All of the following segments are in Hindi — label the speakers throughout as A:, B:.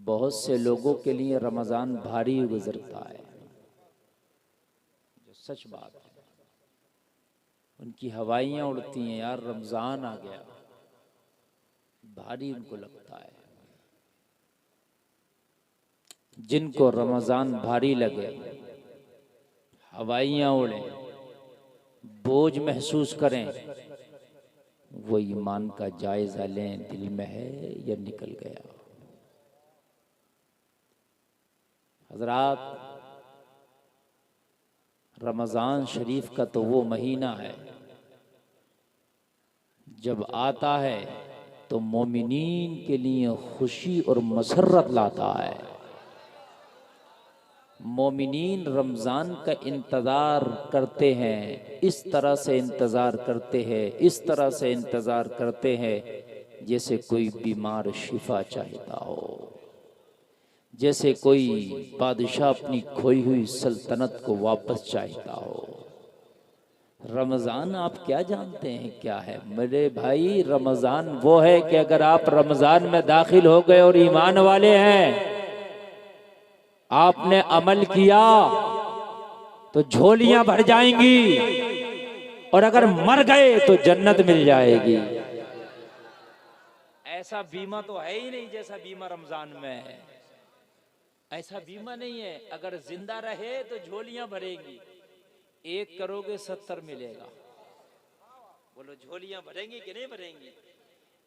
A: बहुत से लोगों के लिए रमज़ान भारी गुजरता है, जो सच बात है। उनकी हवाइयाँ उड़ती हैं, यार रमज़ान आ गया, भारी उनको लगता है। जिनको रमज़ान भारी लगे, हवाइयाँ उड़े, बोझ महसूस करें, वो ईमान का जायज़ा लें, दिल में है या निकल गया। हज़रात, रमज़ान शरीफ का तो वो महीना है जब आता है तो मोमिनीन के लिए खुशी और मसरत लाता है। मोमिनीन रमज़ान का इंतज़ार करते हैं, इस तरह से इंतज़ार करते हैं, इस तरह से इंतज़ार करते हैं जैसे कोई बीमार शिफा चाहता हो, जैसे कोई बादशाह अपनी खोई हुई सल्तनत को वापस चाहता हो। रमज़ान आप क्या जानते हैं क्या है मेरे भाई? रमज़ान वो है कि अगर आप रमज़ान में दाखिल हो गए और ईमान वाले हैं, आपने अमल किया तो झोलियां भर जाएंगी, और अगर मर गए तो जन्नत मिल जाएगी। ऐसा बीमा तो है ही नहीं जैसा बीमा रमज़ान में है। ऐसा बीमा नहीं है। अगर जिंदा रहे तो झोलियां भरेंगी, 1 करोगे 70 मिलेगा। बोलो झोलियां भरेंगी कि नहीं भरेंगी?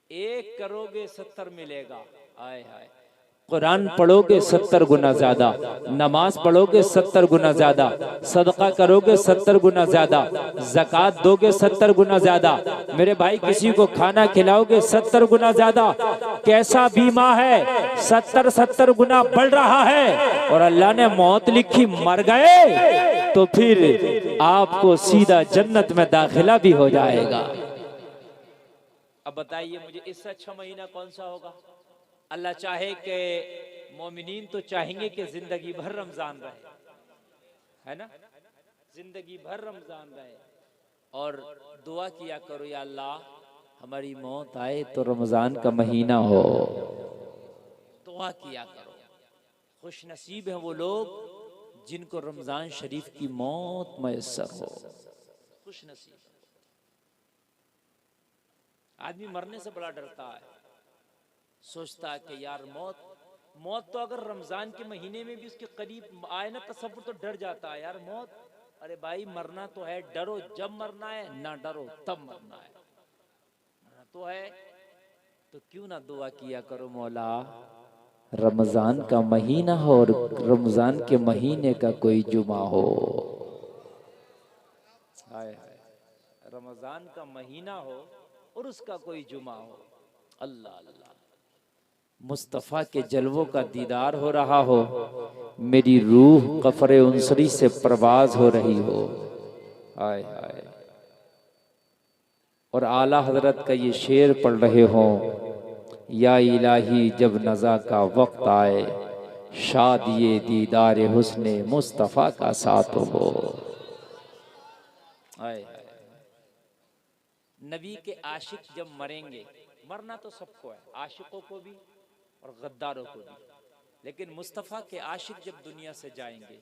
A: 1 करोगे 70 मिलेगा। आए हाय, कुरान पढ़ोगे 70 गुना ज्यादा, नमाज पढ़ोगे 70 गुना ज्यादा, सदका करोगे 70 गुना ज्यादा, ज़कात दोगे 70 गुना ज्यादा, मेरे भाई किसी को खाना खिलाओगे 70 गुना ज्यादा। कैसा बीमा है? 70 गुना बढ़ रहा है। और अल्लाह ने मौत लिखी, मर गए तो फिर आपको सीधा जन्नत में दाखिला भी हो जाएगा। अब बताइए मुझे, इससे अच्छा महीना कौन सा होगा? अल्लाह चाहे कि मोमिनीन तो चाहेंगे कि जिंदगी भर रमजान रहे, है ना? जिंदगी भर रमजान रहे। और दुआ किया करो, या अल्लाह हमारी मौत आए तो रमजान का महीना हो। दुआ किया करो। खुश नसीब है वो लोग जिनको रमजान शरीफ की मौत मयसर हो। खुश नसीब। आदमी मरने से बड़ा डरता है, सोचता है कि यार मौत तो अगर रमजान के महीने में भी उसके करीब आए ना, तसव्वुर तो डर जाता है यार मौत। अरे भाई मरना तो है, डरो जब मरना है, ना डरो तब मरना है। मरना तो है तो क्यों ना दुआ किया करो, मौला रमजान का महीना हो और रमजान के महीने का कोई जुमा हो। हाय हाय, रमजान का महीना हो और उसका कोई जुमा हो। अल्लाह अल्लाह, मुस्तफ़ा के जलवों का दीदार हो रहा हो, मेरी रूह कफरे उनसरी से परवाज हो रही हो। हाय हाय, और आला हजरत का ये शेर पढ़ रहे हो, या इलाही जब नज़ा का वक्त आए, शादिये दीदार हुस्ने मुस्तफ़ा का साथ हो। हाय हाय, नबी के आशिक जब मरेंगे, मरना तो सबको है, आशिकों को भी और गद्दारों को भी, लेकिन मुस्तफ़ा के आशिक जब दुनिया से जाएंगे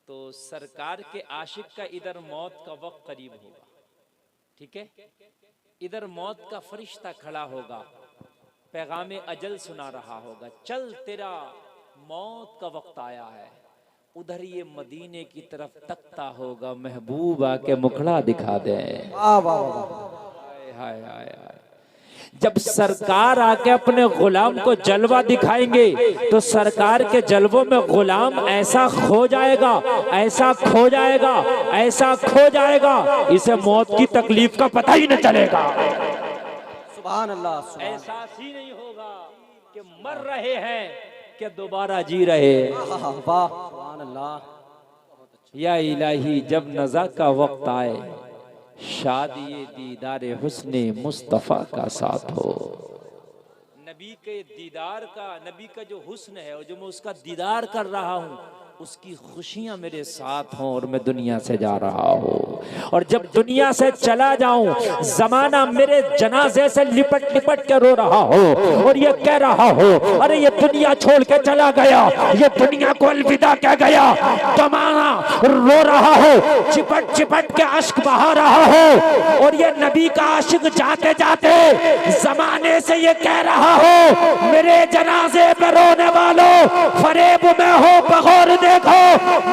A: तो सरकार के आशिक का इधर मौत का वक्त करीब होगा, ठीक है? इधर मौत का फरिश्ता खड़ा होगा, पैगामे अजल सुना रहा होगा, चल तेरा मौत का वक्त आया है। उधर ये मदीने की तरफ तकता होगा, महबूब आके मुखड़ा दिखा दे।
B: वाह वाह वाह,
A: हाय हाय हाय, जब सरकार आके अपने गुलाम को जलवा दिखाएंगे तो सरकार के जलवों में गुलाम ऐसा खो जाएगा, ऐसा खो जाएगा, ऐसा खो जाएगा, इसे मौत की तकलीफ का पता ही न चलेगा।
B: सुभान अल्लाह।
A: एहसास ही नहीं होगा कि मर रहे हैं कि दोबारा जी रहे।
B: वाह वाह, सुभान अल्लाह।
A: या इलाही जब नज़ा का वक्त आए, शादी दीदार हुस्ने मुस्तफ़ा का साथ हो। नबी के दीदार का, नबी का जो हुस्न है और जो मैं उसका दीदार कर रहा हूँ, उसकी खुशियां मेरे साथ हों और मैं दुनिया से जा रहा हूँ। और जब दुनिया से चला जाऊं, जमाना मेरे जनाजे से लिपट लिपट के रो रहा हो और ये कह रहा हो, अरे ये दुनिया छोड़ के चला गया, ये दुनिया को अलविदा कह गया। जमाना रो रहा हो, चिपट चिपट के अश्क बहा रहा हो, और ये नबी का आशिक जाते जाते जमाने से ये कह रहा हो, मेरे जनाजे पे रोने वालों, फरेब में हो बगौर देखो,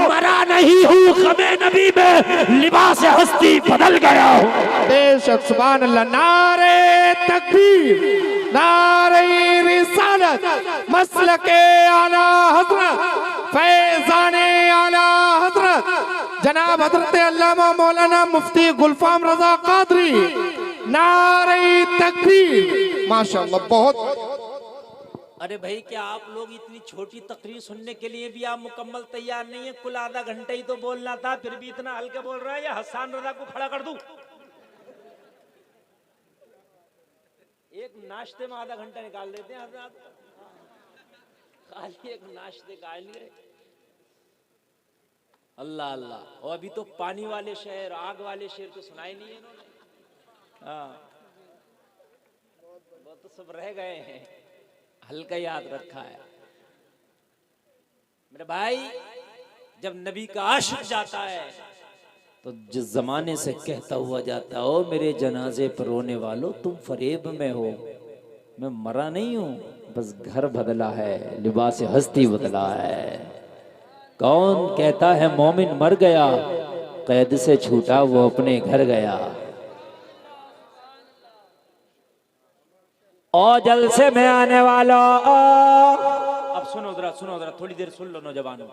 A: मरा नहीं हूँ, गमे नबी में लिबास हस्ती बदल गया हूँ।
C: बेशक सुभान अल्लाह। नारे तकबीर, नारे रिसालत, मसलके आला हजरत, फैजाने आला हजरत जनाब हजरत अल्लामा मौलाना मुफ्ती गुलफाम रजा कादरी। नारे तकबीर, माशाअल्लाह। बहुत।
A: अरे भाई, क्या आप लोग इतनी छोटी तकरीर सुनने के लिए भी आप मुकम्मल तैयार नहीं है? कुल आधा घंटा ही तो बोलना था, फिर भी इतना हल्के बोल रहा है। या हसन रजा को खड़ा कर दूं? एक नाश्ते में आधा घंटा निकाल देते हैं खाली एक नाश्ते का लिए। अल्लाह अल्लाह। और अभी तो पानी वाले शेर, आग वाले शेर तो सुनाए नहीं है इन्होंने। हाँ, वो तो सब रह गए हैं, हल्का याद रखा है। मेरे भाई, जब नबी का आशिक जाता है तो जिस जमाने से कहता हुआ जाता हो, मेरे जनाजे पर रोने वालों, तुम फरेब में हो, मैं मरा नहीं हूं, बस घर बदला है, लिबास हस्ती बदला है। कौन कहता है मोमिन मर गया, कैद से छूटा वो अपने घर गया। ओ जलसे में आने वाला, अब सुनो जरा थोड़ी देर सुन लो नौजवानों।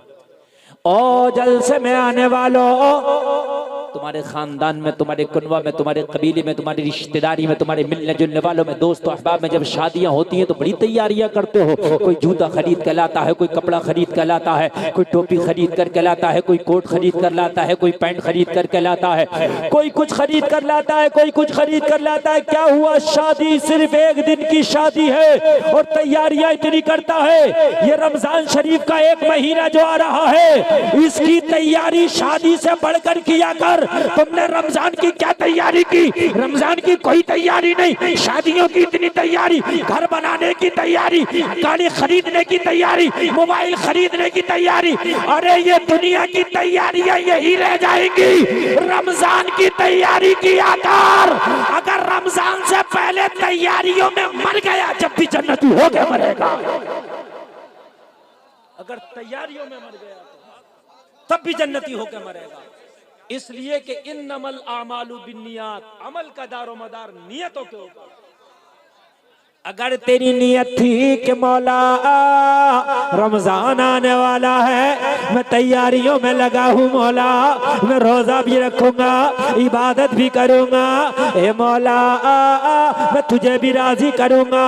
A: ओ जलसे में आने वालों, तुम्हारे खानदान में, तुम्हारे कुनवा में, तुम्हारे कबीले में, तुम्हारी रिश्तेदारी में, तुम्हारे मिलने जुलने वालों में, दोस्तों अहबाब में जब शादियां होती हैं तो बड़ी तैयारियां करते हो। कोई जूता खरीद कर लाता है, कोई कपड़ा खरीद कर लाता है, कोई टोपी खरीद कर लाता है, कोई कोट खरीद कर लाता है, कोई पैंट खरीद कर लाता है, कोई कुछ खरीद कर लाता है, कोई कुछ खरीद कर लाता है। क्या हुआ? शादी सिर्फ एक दिन की शादी है और तैयारियां इतनी करता है। ये रमजान शरीफ का एक महीना जो आ रहा है, इसकी तैयारी शादी से बढ़कर किया कर। तुमने रमजान की क्या तैयारी की? रमजान की कोई तैयारी नहीं। शादियों की इतनी तैयारी, घर बनाने की तैयारी, गाड़ी खरीदने की तैयारी, मोबाइल खरीदने की तैयारी। अरे ये दुनिया की तैयारियां यही रह जाएंगी। रमजान की तैयारी किया कर। अगर रमजान से पहले तैयारियों में मर गया, जब भी जन्नती होके मरेगा। अगर तैयारियों में मर गया तब भी जन्नती होकर मरेगा। इसलिए कि इन्नमल आमालु बिन्नियात, अमल का दारो मदार नियतों के ऊपर। अगर तेरी नियत थी कि मौला रमजान आने वाला है, मैं तैयारियों में लगा हूँ मौला, मैं रोजा भी रखूंगा, इबादत भी करूंगा, ए मौला मैं तुझे भी राजी करूंगा,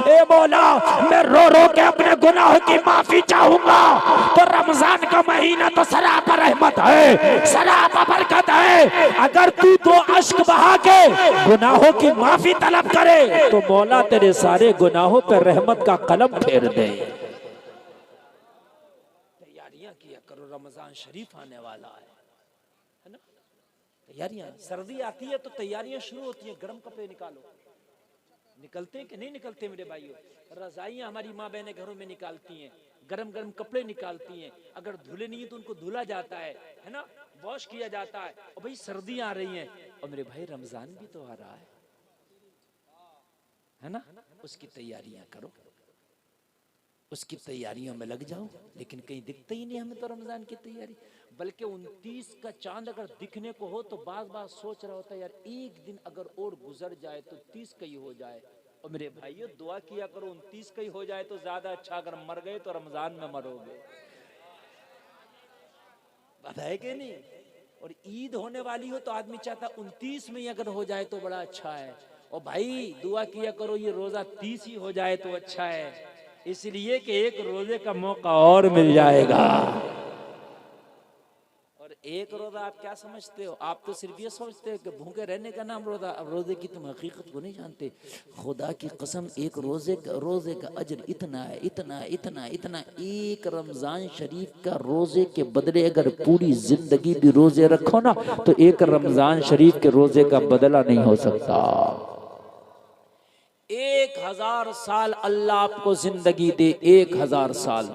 A: ए मौला मैं रो रो के अपने गुनाहों की माफी चाहूंगा, तो रमजान का महीना तो सरापा रहमत है, सरापा बरकत है। अगर तू तो अश्क बहा के गुनाहों की माफी तलब करे तो मौला तेरे सारे गुनाहों पर रहमत का कलम फेर दे। तैयारियां किया करो, रमजान शरीफ आने वाला है ना। तैयारियां, सर्दी आती है तो तैयारियां शुरू होती हैं। गर्म कपड़े निकालो, निकलते हैं कि नहीं निकलते मेरे भाइयों? रजाइयां हमारी माँ बहनें घरों में निकालती हैं, गरम गरम कपड़े निकालती हैं। अगर धुले नहीं तो उनको धुला जाता है ना, वॉश किया जाता है। और भाई सर्दियां आ रही हैं और मेरे भाई रमजान भी तो आ रहा है ना, उसकी तैयारियां करो, उसकी तैयारियों में लग जाओ। लेकिन कहीं दिखता ही नहीं हमें तो रमजान की तैयारी। बल्कि 29 का चांद अगर दिखने को हो तो बार बार सोच रहा होता है यार एक दिन अगर और गुजर जाए तो 30 का ही हो जाए। और मेरे भाइयों दुआ किया करो 29 का ही हो जाए तो ज्यादा अच्छा। अगर मर गए तो रमजान में मरोगे, बात है कि नहीं? और ईद होने वाली हो तो आदमी चाहता 29 में ही अगर हो जाए तो बड़ा अच्छा है। और भाई दुआ किया करो ये रोजा 30 ही हो जाए तो अच्छा है, इसलिए कि एक रोजे का मौका और मिल जाएगा। और एक रोजा आप क्या समझते हो? आप तो सिर्फ ये सोचते हो कि भूखे रहने का नाम रोजा। अब रोजे की तुम हकीकत को नहीं जानते। खुदा की कसम, एक रोजे का अजर इतना है, इतना इतना इतना। एक रमजान शरीफ का रोजे के बदले अगर पूरी जिंदगी भी रोजे रखो ना, तो एक रमजान शरीफ के रोजे का बदला नहीं हो सकता। 1000 साल अल्लाह आपको जिंदगी दे, 1000 साल,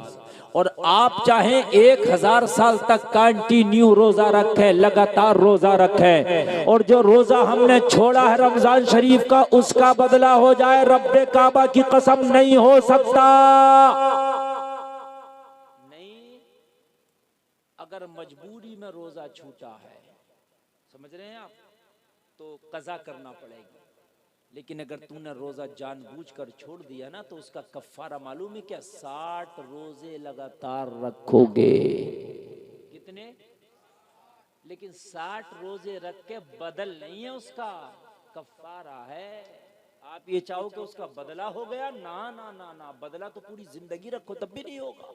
A: और आप चाहें 1000 साल तक कंटिन्यू रोजा रखें, लगातार रोजा रखें, और जो रोजा हमने छोड़ा है रमजान शरीफ का, उसका बदला हो जाए, रब्बे काबा की कसम नहीं हो सकता। नहीं, अगर मजबूरी में रोजा छूटा है, समझ रहे हैं आप, तो कज़ा करना पड़ेगी। लेकिन अगर तूने रोजा जानबूझकर छोड़ दिया ना, तो उसका कफ्फारा मालूम है क्या? 60 रोजे लगातार रखोगे। कितने? लेकिन 60 रोजे रख के बदल नहीं है, उसका कफ्फारा है। आप ये चाहो कि उसका बदला हो गया? ना ना ना ना, बदला तो पूरी जिंदगी रखो तब भी नहीं होगा।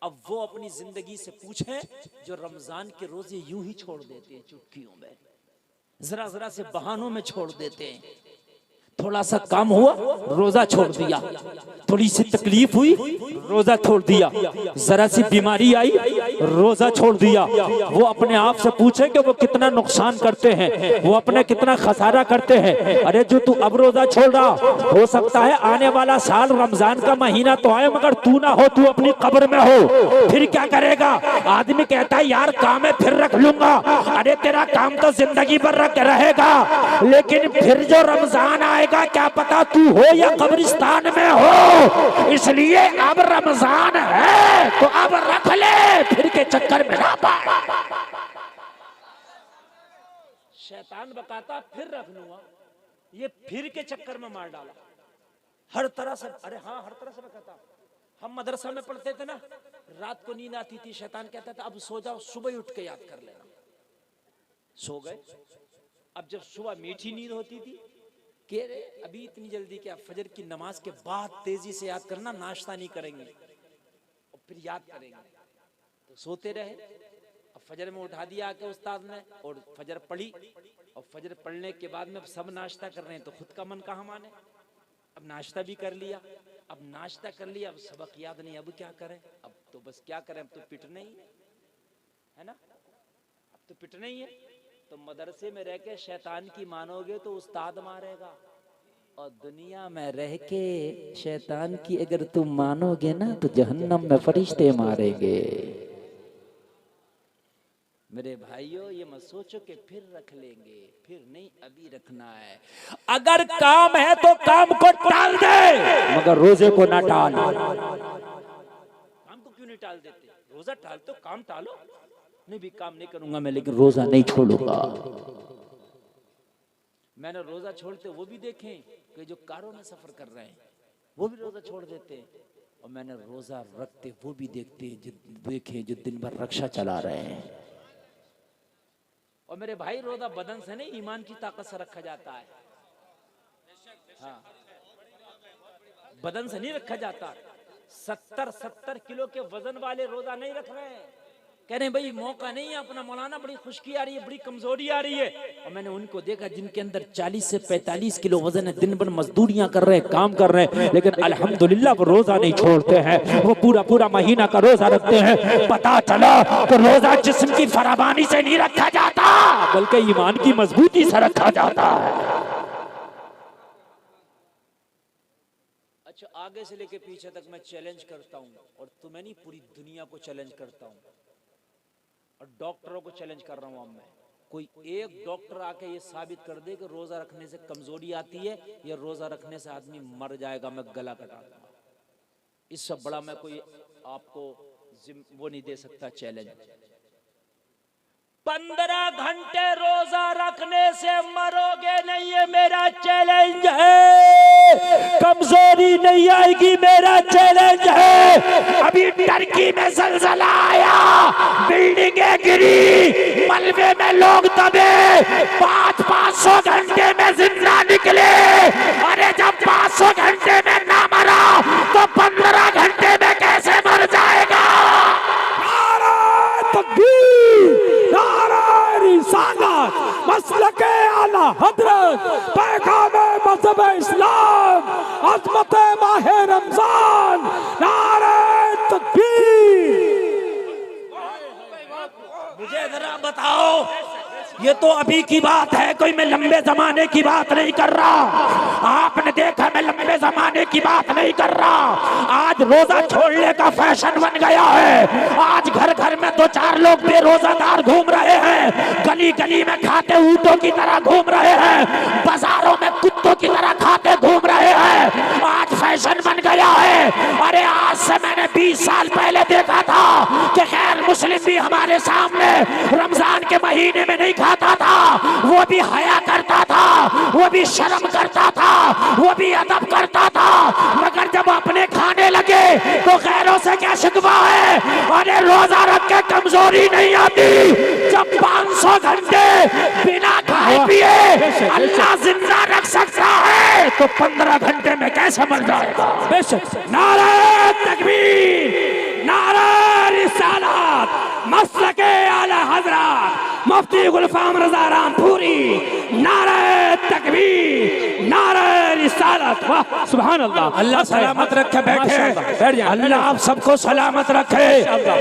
A: अब वो अपनी जिंदगी से पूछें जो रमजान के रोजे यूं ही छोड़ देते हैं, चुटकियों में, जरा जरा से बहानों में छोड़ देते हैं। थोड़ा सा काम हुआ, रोजा छोड़ दिया। थोड़ी सी तकलीफ हुई, रोजा छोड़ दिया। जरा सी बीमारी आई, रोजा छोड़ दिया। वो अपने आप से पूछे कि वो कितना नुकसान करते हैं, वो अपने कितना खसारा करते हैं। अरे जो तू अब रोजा छोड़ रहा, हो सकता है आने वाला साल रमजान का महीना तो आए, मगर तू ना हो, तू अपनी कब्र में हो, फिर क्या करेगा? आदमी कहता है यार काम है फिर रख लूंगा। अरे तेरा काम तो जिंदगी भर रहेगा, लेकिन फिर जो रमजान आए क्या पता तू हो या कब्रिस्तान में हो। इसलिए अब रमजान है तो अब रख ले, फिर के चक्कर में ना पड़। शैतान बताता फिर रख लूंगा, ये फिर के चक्कर में मार डाला हर तरह से। अरे हाँ, हर तरह से बताता। हम मदरसा में पढ़ते थे ना, रात को नींद आती थी, शैतान कहता था अब सो जाओ, सुबह उठ के याद कर लेना। सो गए। अब जब सुबह मीठी नींद होती थी, कह रहे अभी इतनी जल्दी क्या, फजर की नमाज के बाद तेजी से याद करना, नाश्ता नहीं करेंगे और फिर याद करेंगे। तो सोते रहे। अब फजर में उठा दिया आके उस्ताद ने, और फजर पढ़ी, और फजर पढ़ने के बाद में सब नाश्ता कर रहे हैं, तो खुद का मन कहाँ माने। अब नाश्ता भी कर लिया, अब नाश्ता कर लिया, अब सबक याद नहीं, अब क्या करें? अब तो बस क्या करें, अब तो पिटना ही है ना, अब तो पिटना ही है। तो मदरसे में रह के शैतान की मानोगे तो उस्ताद मारेगा, और दुनिया में रह के शैतान की अगर तुम मानोगे ना, तो जहन्नम में फरिश्ते मारेंगे। मेरे भाइयों, ये मत सोचो कि फिर रख लेंगे, फिर नहीं, अभी रखना है। अगर काम है तो काम को टाल दे, मगर रोजे को ना टाल। काम को क्यों नहीं टाल देते? रोजा टाल तो काम टालो। नहीं भी काम नहीं करूंगा मैं, लेकिन रोजा नहीं छोड़ूंगा। मैंने रोजा छोड़ते वो भी देखे कि जो कारों में सफर कर रहे हैं वो भी रोजा छोड़ देते हैं, और मैंने रोजा रखते वो भी देखे जो दिन भर रक्षा चला रहे हैं। और मेरे भाई, रोजा बदन से नहीं, ईमान की ताकत से रखा जाता है। हाँ, बदन से नहीं रखा जाता। 70 किलो के वजन वाले रोजा नहीं रख रहे हैं। कह रहे हैं भाई मौका नहीं है अपना, मौलाना बड़ी खुश्की आ रही है, बड़ी कमजोरी आ रही है। और मैंने उनको देखा जिनके अंदर 40 से 45 किलो वजन है, दिन भर मजदूरियां कर रहे हैं, काम कर रहे हैं, लेकिन अल्हम्दुलिल्लाह वो रोजा नहीं छोड़ते हैं। वो पूरा महीना का रोजा रखते हैं। पता चला तो रोजा जिस्म की फराबानी से नहीं रखा जाता, बल्कि ईमान की मजबूती से रखा जाता है। अच्छा, आगे से लेके पीछे तक मैं चैलेंज करता हूँ, और तुम्हें नहीं, पूरी दुनिया को चैलेंज करता हूँ, और डॉक्टरों को चैलेंज कर रहा हूं। अब मैं, कोई एक डॉक्टर आके ये साबित कर दे कि रोजा रखने से कमजोरी आती है या रोजा रखने से आदमी मर जाएगा, मैं गला कटा दूंगा। इससे बड़ा मैं कोई आपको वो नहीं दे सकता चैलेंज। 15 घंटे रोजा रखने से मरोगे नहीं, ये मेरा चैलेंज है। कमजोरी नहीं आएगी, मेरा चैलेंज है। अभी टर्की में ज़लज़ला आया, बिल्डिंगें गिरी, मलबे में लोग दबे, 500 घंटे में जिंदा निकले। अरे जब 500 घंटे में ना मरा तो 15 घंटे में कैसे मर जाएगा? नारे तकबीर,
C: हजरत पैगाम मज़हब इस्लाम अज़मत माह रमजान नारे तकबीर।
A: मुझे जरा बताओ, ये तो अभी की बात है, कोई मैं लंबे जमाने की बात नहीं कर रहा। आपने देखा मैं लंबे जमाने की बात नहीं कर रहा। आज रोजा छोड़ने का फैशन बन गया है। आज घर घर में 2-4 लोग बेरोजादार घूम रहे हैं, गली गली में खाते ऊँटों की तरह घूम रहे हैं, बाजारों में कुत्तों की तरह खाते घूम रहे हैं। आज फैशन बन गया है। अरे आज से मैंने 20 साल पहले देखा था कि गैर मुस्लिम भी हमारे सामने रमजान के महीने में नहीं खाता था, वो भी हया करता था, वो भी शर्म करता था, वो भी अदब करता था। मगर जब अपने खाने लगे तो गैरों से क्या शिकवा है? अरे रोजा रख के कमजोरी नहीं आती। जब 500 घंटे बिना खाए पिए अल्लाह जिंदा रख सकता है तो 15 घंटे में कैसे मर जाएगा?
C: बेशक
A: नारे तकबीर,
C: नारे रिसालत मसलके आला हजरत मुफ्ती गुलफाम रजा रामपुरी, नारे तकबीर, नारे रिसालत। वाह सुभान अल्लाह।
A: अल्लाह सलामत रखे। बैठे,
C: बैठ जाए।
A: अल्लाह आप सबको सलामत रखे।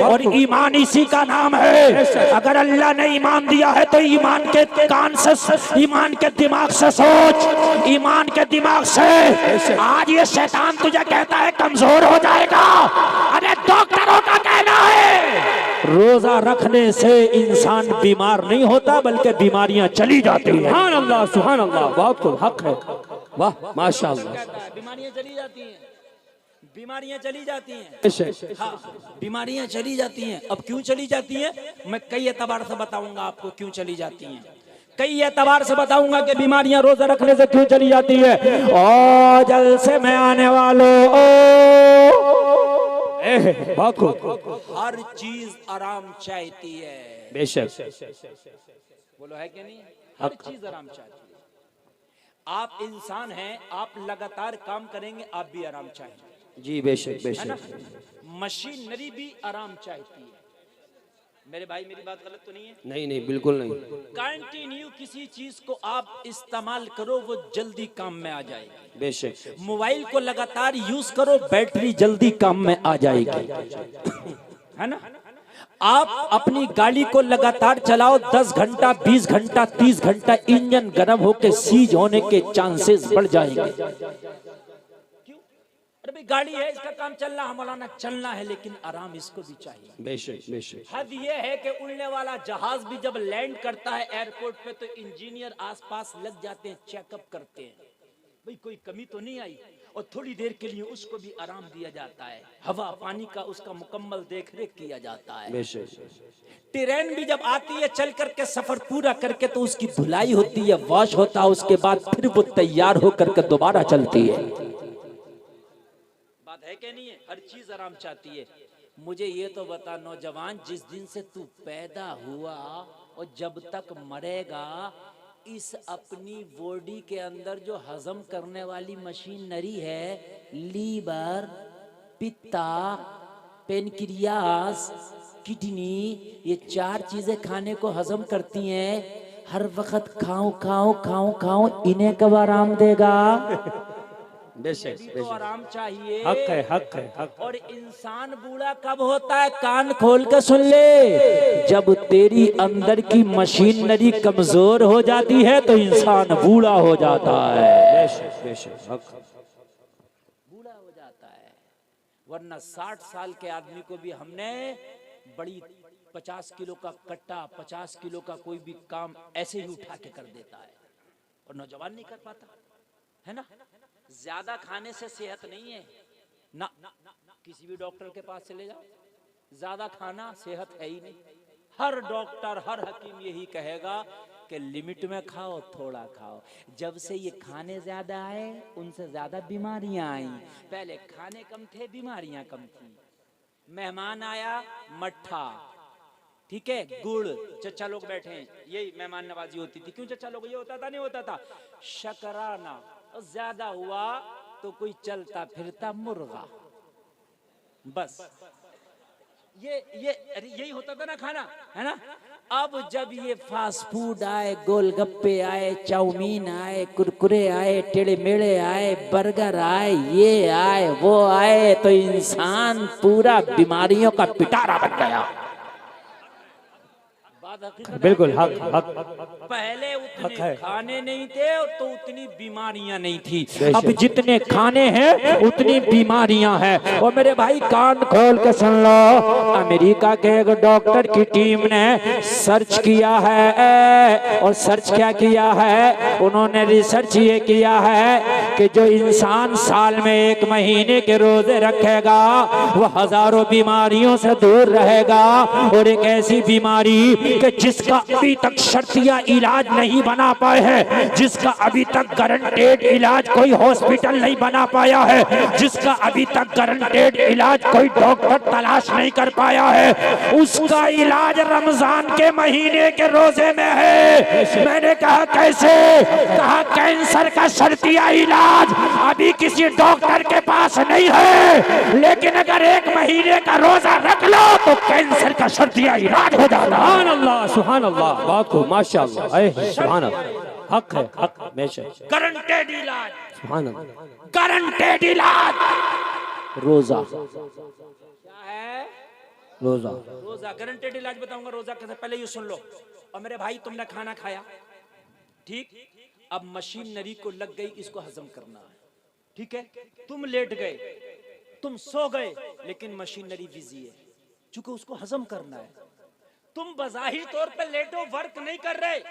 A: और ईमान इसी का नाम है। अगर अल्लाह ने ईमान दिया है तो ईमान के कान से, ईमान के दिमाग से सोच, ईमान के दिमाग से। आज ये शैतान तुझे कहता है कमजोर हो जाएगा। अरे डॉक्टरों का कहना है रोजा रखने से इंसान बीमार नहीं होता बल्कि बीमारियां चली जाती हैं।
C: सुभान अल्लाह, सुभान अल्लाह, बहुत खूब, हक है। वाह माशाअल्लाह।
A: बीमारियां चली जाती हैं, बीमारियां चली जाती हैं।
C: बेशक
A: हाँ, बीमारियां चली जाती हैं। अब क्यों चली जाती हैं? मैं कई एतबार से बताऊंगा आपको क्यों चली जाती हैं। कई एतबार से बताऊंगा कि बीमारियां रोजा रखने से क्यों चली जाती है। और जलसे में आने वालों,
C: बहुत खूब।
A: हर चीज आराम चाहती है।
C: बेशक
A: बोलो है कि नहीं? हर चीज आराम चाहती है। आप इंसान हैं, आप लगातार काम करेंगे, आप भी आराम चाहेंगे,
B: जी बेशक
A: है ना?
B: बेशक।
A: मशीनरी भी आराम चाहती है। मेरे भाई मेरी बात गलत तो नहीं है?
B: नहीं नहीं बिल्कुल नहीं।
A: कंटिन्यू किसी चीज को आप इस्तेमाल करो वो जल्दी काम में आ जाएगी।
B: बेशक
A: मोबाइल को लगातार यूज करो, बैटरी जल्दी काम में आ जाएगी, है ना? आप अपनी गाड़ी को लगातार चलाओ, 10 घंटा 20 घंटा 30 घंटा, इंजन गर्म होकर सीज होने के चांसेस बढ़ जाएंगे। क्यों? अरे भाई गाड़ी है, इसका काम चलना हमारा चलना है, लेकिन आराम इसको भी चाहिए।
B: बेशक बेशक।
A: हद ये है कि उड़ने वाला जहाज भी जब लैंड करता है एयरपोर्ट पे तो इंजीनियर आसपास लग जाते हैं, चेकअप करते हैं भाई कोई कमी तो नहीं आई, और थोड़ी देर के लिए उसको भी आराम दिया जाता है। हवा पानी का उसका मुकम्मल देखरेख किया जाता है।
B: बेशक।
A: ट्रेन भी जब आती है चल करके सफर पूरा करके तो उसकी धुलाई होती है, वॉश होता है, उसके बाद फिर वो तैयार होकर के दोबारा चलती है। बात है कि नहीं है? हर चीज आराम चाहती है। मुझे ये तो बता नौजवान, जिस दिन से तू पैदा हुआ और जब तक मरेगा, इस अपनी बॉडी के अंदर जो हजम करने वाली मशीनरी है, लीवर, पित्ता, पेनक्रियास, किडनी, ये 4 चीजें खाने को हजम करती हैं। हर वक्त खाऊं खाऊं खाऊं खाऊं, इन्हें कब आराम देगा?
B: बेशक
A: तो आराम चाहिए।
C: हक है, हक है, हक।
A: और इंसान बूढ़ा कब होता है? कान खोल कर सुन ले, जब तेरी अंदर की मशीनरी कमजोर हो जाती है तो इंसान बूढ़ा हो जाता है।
B: बेशक बेशक, हक।
A: बूढ़ा हो जाता है। वरना 60 साल के आदमी को भी हमने बड़ी 50 किलो का कट्टा, 50 किलो का कोई भी काम ऐसे ही उठा के कर देता है, और नौजवान नहीं कर पाता, है ना? ज्यादा खाने से सेहत नहीं है ना। किसी भी डॉक्टर के पास चले जाओ, ज्यादा खाना सेहत है ही नहीं। हर डॉक्टर, हर हकीम यही कहेगा कि लिमिट में खाओ, थोड़ा खाओ। जब से ये खाने ज्यादा आए, उनसे ज्यादा बीमारियां आई। पहले खाने कम थे, बीमारियां कम थी। मेहमान आया, मट्ठा, ठीक है, गुड़, चचा लोग बैठे हैं, यही मेहमान नवाजी होती थी। क्यों चचा लोग? ये होता था, नहीं होता था, शकराना। ज्यादा हुआ तो कोई चलता फिरता मुर्गा, बस ये अरे यही होता था ना खाना, है ना। अब जब ये फास्ट फूड आए, गोलगप्पे आए, चाउमीन आए, कुरकुरे आए, टेढ़े मेढ़े आए, बर्गर आए, ये आए वो आए, तो इंसान पूरा बीमारियों का पिटारा बन गया। बात हकीकत है।
C: बिल्कुल हक हक
A: पहले
C: हक
A: उतने
C: है।
A: खाने नहीं थे तो उतनी बीमारियां नहीं थी।
C: बेशक।
A: अब जितने खाने हैं उतनी बीमारियां हैं। और मेरे भाई कान खोल के सुन लो, अमेरिका के एक डॉक्टर की टीम ने सर्च किया है, और सर्च क्या किया है, उन्होंने रिसर्च ये किया है कि जो इंसान साल में 1 महीने के रोजे रखेगा वो हजारों बीमारियों से दूर रहेगा। और एक ऐसी बीमारी कि जिसका अभी तक शर्तिया इलाज नहीं बना पाए हैं, जिसका अभी तक गारंटेड इलाज कोई हॉस्पिटल नहीं बना पाया है, जिसका अभी तक गारंटेड इलाज कोई डॉक्टर तलाश नहीं कर पाया है, उसका इलाज रमजान के महीने के रोजे में है। मैंने कहा कैसे? कहा कैंसर का शर्तिया इलाज अभी किसी डॉक्टर के पास नहीं है, लेकिन अगर 1 महीने का रोजा रख लो तो कैंसर का शर्तिया इलाज हो जाता है।
C: सुभान अल्लाह, बहुत खूब, माशाअल्लाह, सुभान अल्लाह, हक है हक, बेशक,
A: गारंटेड इलाज,
C: सुभान अल्लाह,
A: गारंटेड इलाज रोजा। क्या है?
C: रोजा।
A: रोजा गारंटेड इलाज बताऊंगा। रोजा कैसे, पहले ये सुन लो। और मेरे भाई तुमने खाना खाया, ठीक, अब मशीनरी को लग गई इसको हजम करना है, ठीक है। तुम लेट गए, तुम सो गए, लेकिन मशीनरी बिजी है चूंकि उसको हजम करना है। तुम बज़ाहिर तौर पे लेटो, वर्क नहीं कर रहे,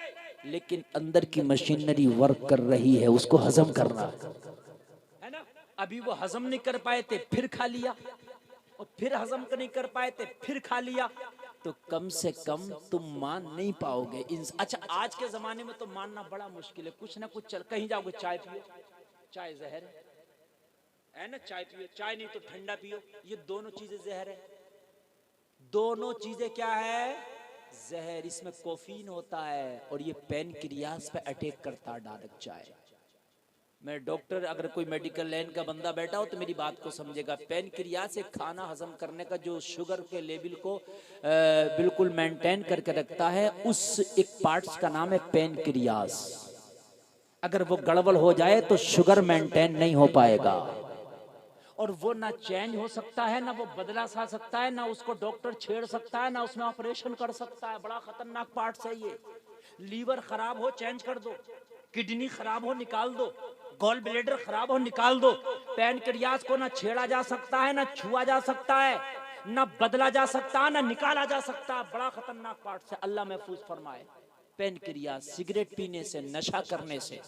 A: लेकिन अंदर की मशीनरी वर्क कर रही है, उसको हजम करना है ना। अभी वो हजम नहीं कर पाए थे, फिर खा लिया, और फिर हजम नहीं कर पाए थे, फिर खा लिया, तो कम से कम तुम मान नहीं पाओगे। अच्छा, आज के जमाने में तो मानना बड़ा मुश्किल है, कुछ ना कुछ चल, कहीं जाओगे चाय पियो, चाय जहर है ना, चाय पियो, चाय नहीं तो ठंडा पियो, ये दोनों चीजें जहर है। दोनों चीजें क्या है? जहर। इसमें कैफीन होता है और ये पैनक्रियाज पे अटैक करता है डायरेक्ट चाय। मैं डॉक्टर, अगर कोई मेडिकल लाइन का बंदा बैठा हो तो मेरी बात को समझेगा। पैनक्रियाज से खाना हजम करने का जो शुगर के लेवल को बिल्कुल मेंटेन करके रखता है, उस एक पार्ट्स का नाम है पैनक्रियाज। अगर वो गड़बड़ हो जाए तो शुगर मेंटेन नहीं हो पाएगा, और वो ना चेंज हो सकता है, ना वो बदला सा सकता है, ना उसको डॉक्टर छेड़ सकता है, ना उसमें ऑपरेशन कर सकता है। बड़ा खतरनाक पार्ट है ये। लीवर खराब हो चेंज कर दो, किडनी खराब हो निकाल दो, गॉल ब्लैडर खराब हो निकाल दो। पैनक्रियाज को ना छेड़ा जा सकता है, ना छुआ जा सकता है, ना बदला जा सकता है, ना निकाला जा सकता है। बड़ा खतरनाक पार्ट है, अल्लाह महफूज फरमाए। पैनक्रियाज सिगरेट पीने से, नशा करने से,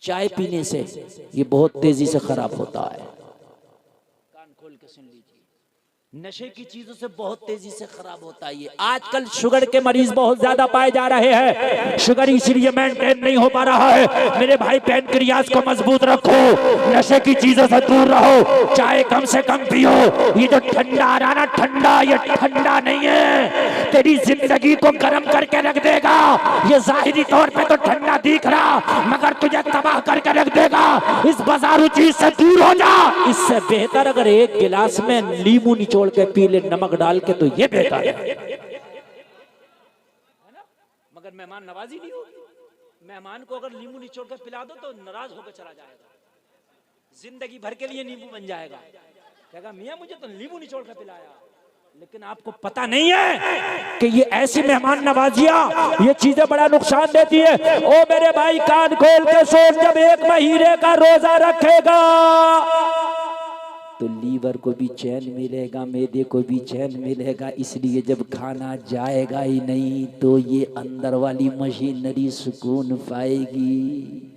A: चाय पीने से ये बहुत तेजी से खराब होता है। खोल के सुन लीजिए, नशे की चीजों से बहुत तेजी से खराब होता है ये। आजकल शुगर के मरीज बहुत ज्यादा पाए जा रहे हैं, शुगर इसलिए मेंटेन नहीं हो पा रहा है। मेरे भाई पैनक्रियाज को मजबूत रखो, नशे की चीजों से दूर रहो, चाय कम से कम पियो। ये जो ठंडा आ रहा ना, ठंडा, ये ठंडा नहीं है, तेरी जिंदगी को गर्म करके रख देगा। ये जाहिरी तौर पे तो ठंडा दिख रहा, मगर तुझे तबाह करके रख देगा। इस बाजारू चीज से दूर हो जा। इससे बेहतर अगर एक गिलास में नींबू निचोड़ के पी ले, नमक डाल के, तो ये बेहतर है ना। मगर मेहमान नवाजी नहीं होगी। मेहमान को अगर नींबू निचोड़ के पिला दो तो नाराज होकर चला जाएगा, जिंदगी भर के लिए नींबू बन जाएगा। कहेगा मियां मुझे तो नींबू निचोड़ के पिलाया। लेकिन आपको पता नहीं है कि ये ऐसी मेहमान नवाजियां, ये चीजें बड़ा नुकसान देती है। ओ मेरे भाई कान खोल के सोच, जब 1 महीने का रोजा रखेगा तो लीवर को भी चैन मिलेगा, मैदे को भी चैन मिलेगा। इसलिए जब खाना जाएगा ही नहीं तो ये अंदर वाली मशीनरी सुकून पाएगी।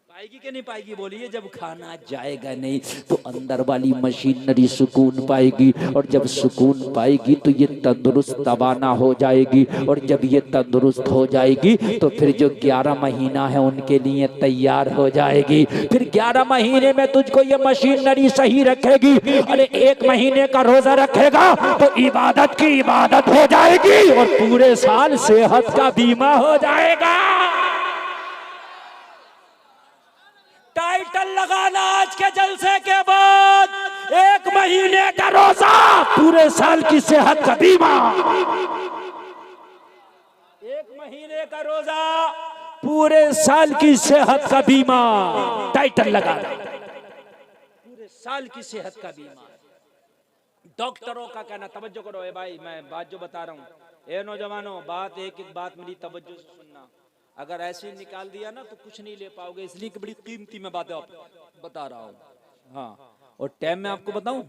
A: पाएगी कि नहीं पाएगी बोलिए? जब खाना जाएगा नहीं तो अंदर वाली मशीनरी सुकून पाएगी, और जब सुकून पाएगी तो ये तंदुरुस्त तवाना हो जाएगी, और जब ये तंदुरुस्त हो जाएगी तो फिर जो 11 महीना है उनके लिए तैयार हो जाएगी। फिर 11 महीने में तुझको ये मशीनरी सही रखेगी। अरे 1 महीने का रोजा रखेगा तो इबादत की इबादत हो जाएगी, और पूरे साल सेहत का बीमा हो जाएगा। टाइटल लगाना आज के जलसे के बाद, 1 महीने का रोजा
C: पूरे साल की सेहत का बीमा।
A: 1 महीने का रोजा,
C: पूरे साल की सेहत का बीमा। टाइटल लगा दे।
A: पूरे साल की सेहत का बीमा। डॉक्टरों का कहना, तवज्जो करो ए भाई, मैं बात जो बता रहा हूँ, ए नौजवानों, बात एक एक बात मेरी तवज्जो से सुनना। अगर ऐसे ही निकाल दिया ना तो कुछ नहीं ले पाओगे, इसलिए कि बड़ी कीमती मैं बातें बता रहा हूँ। हाँ, और टाइम में आपको बताऊं,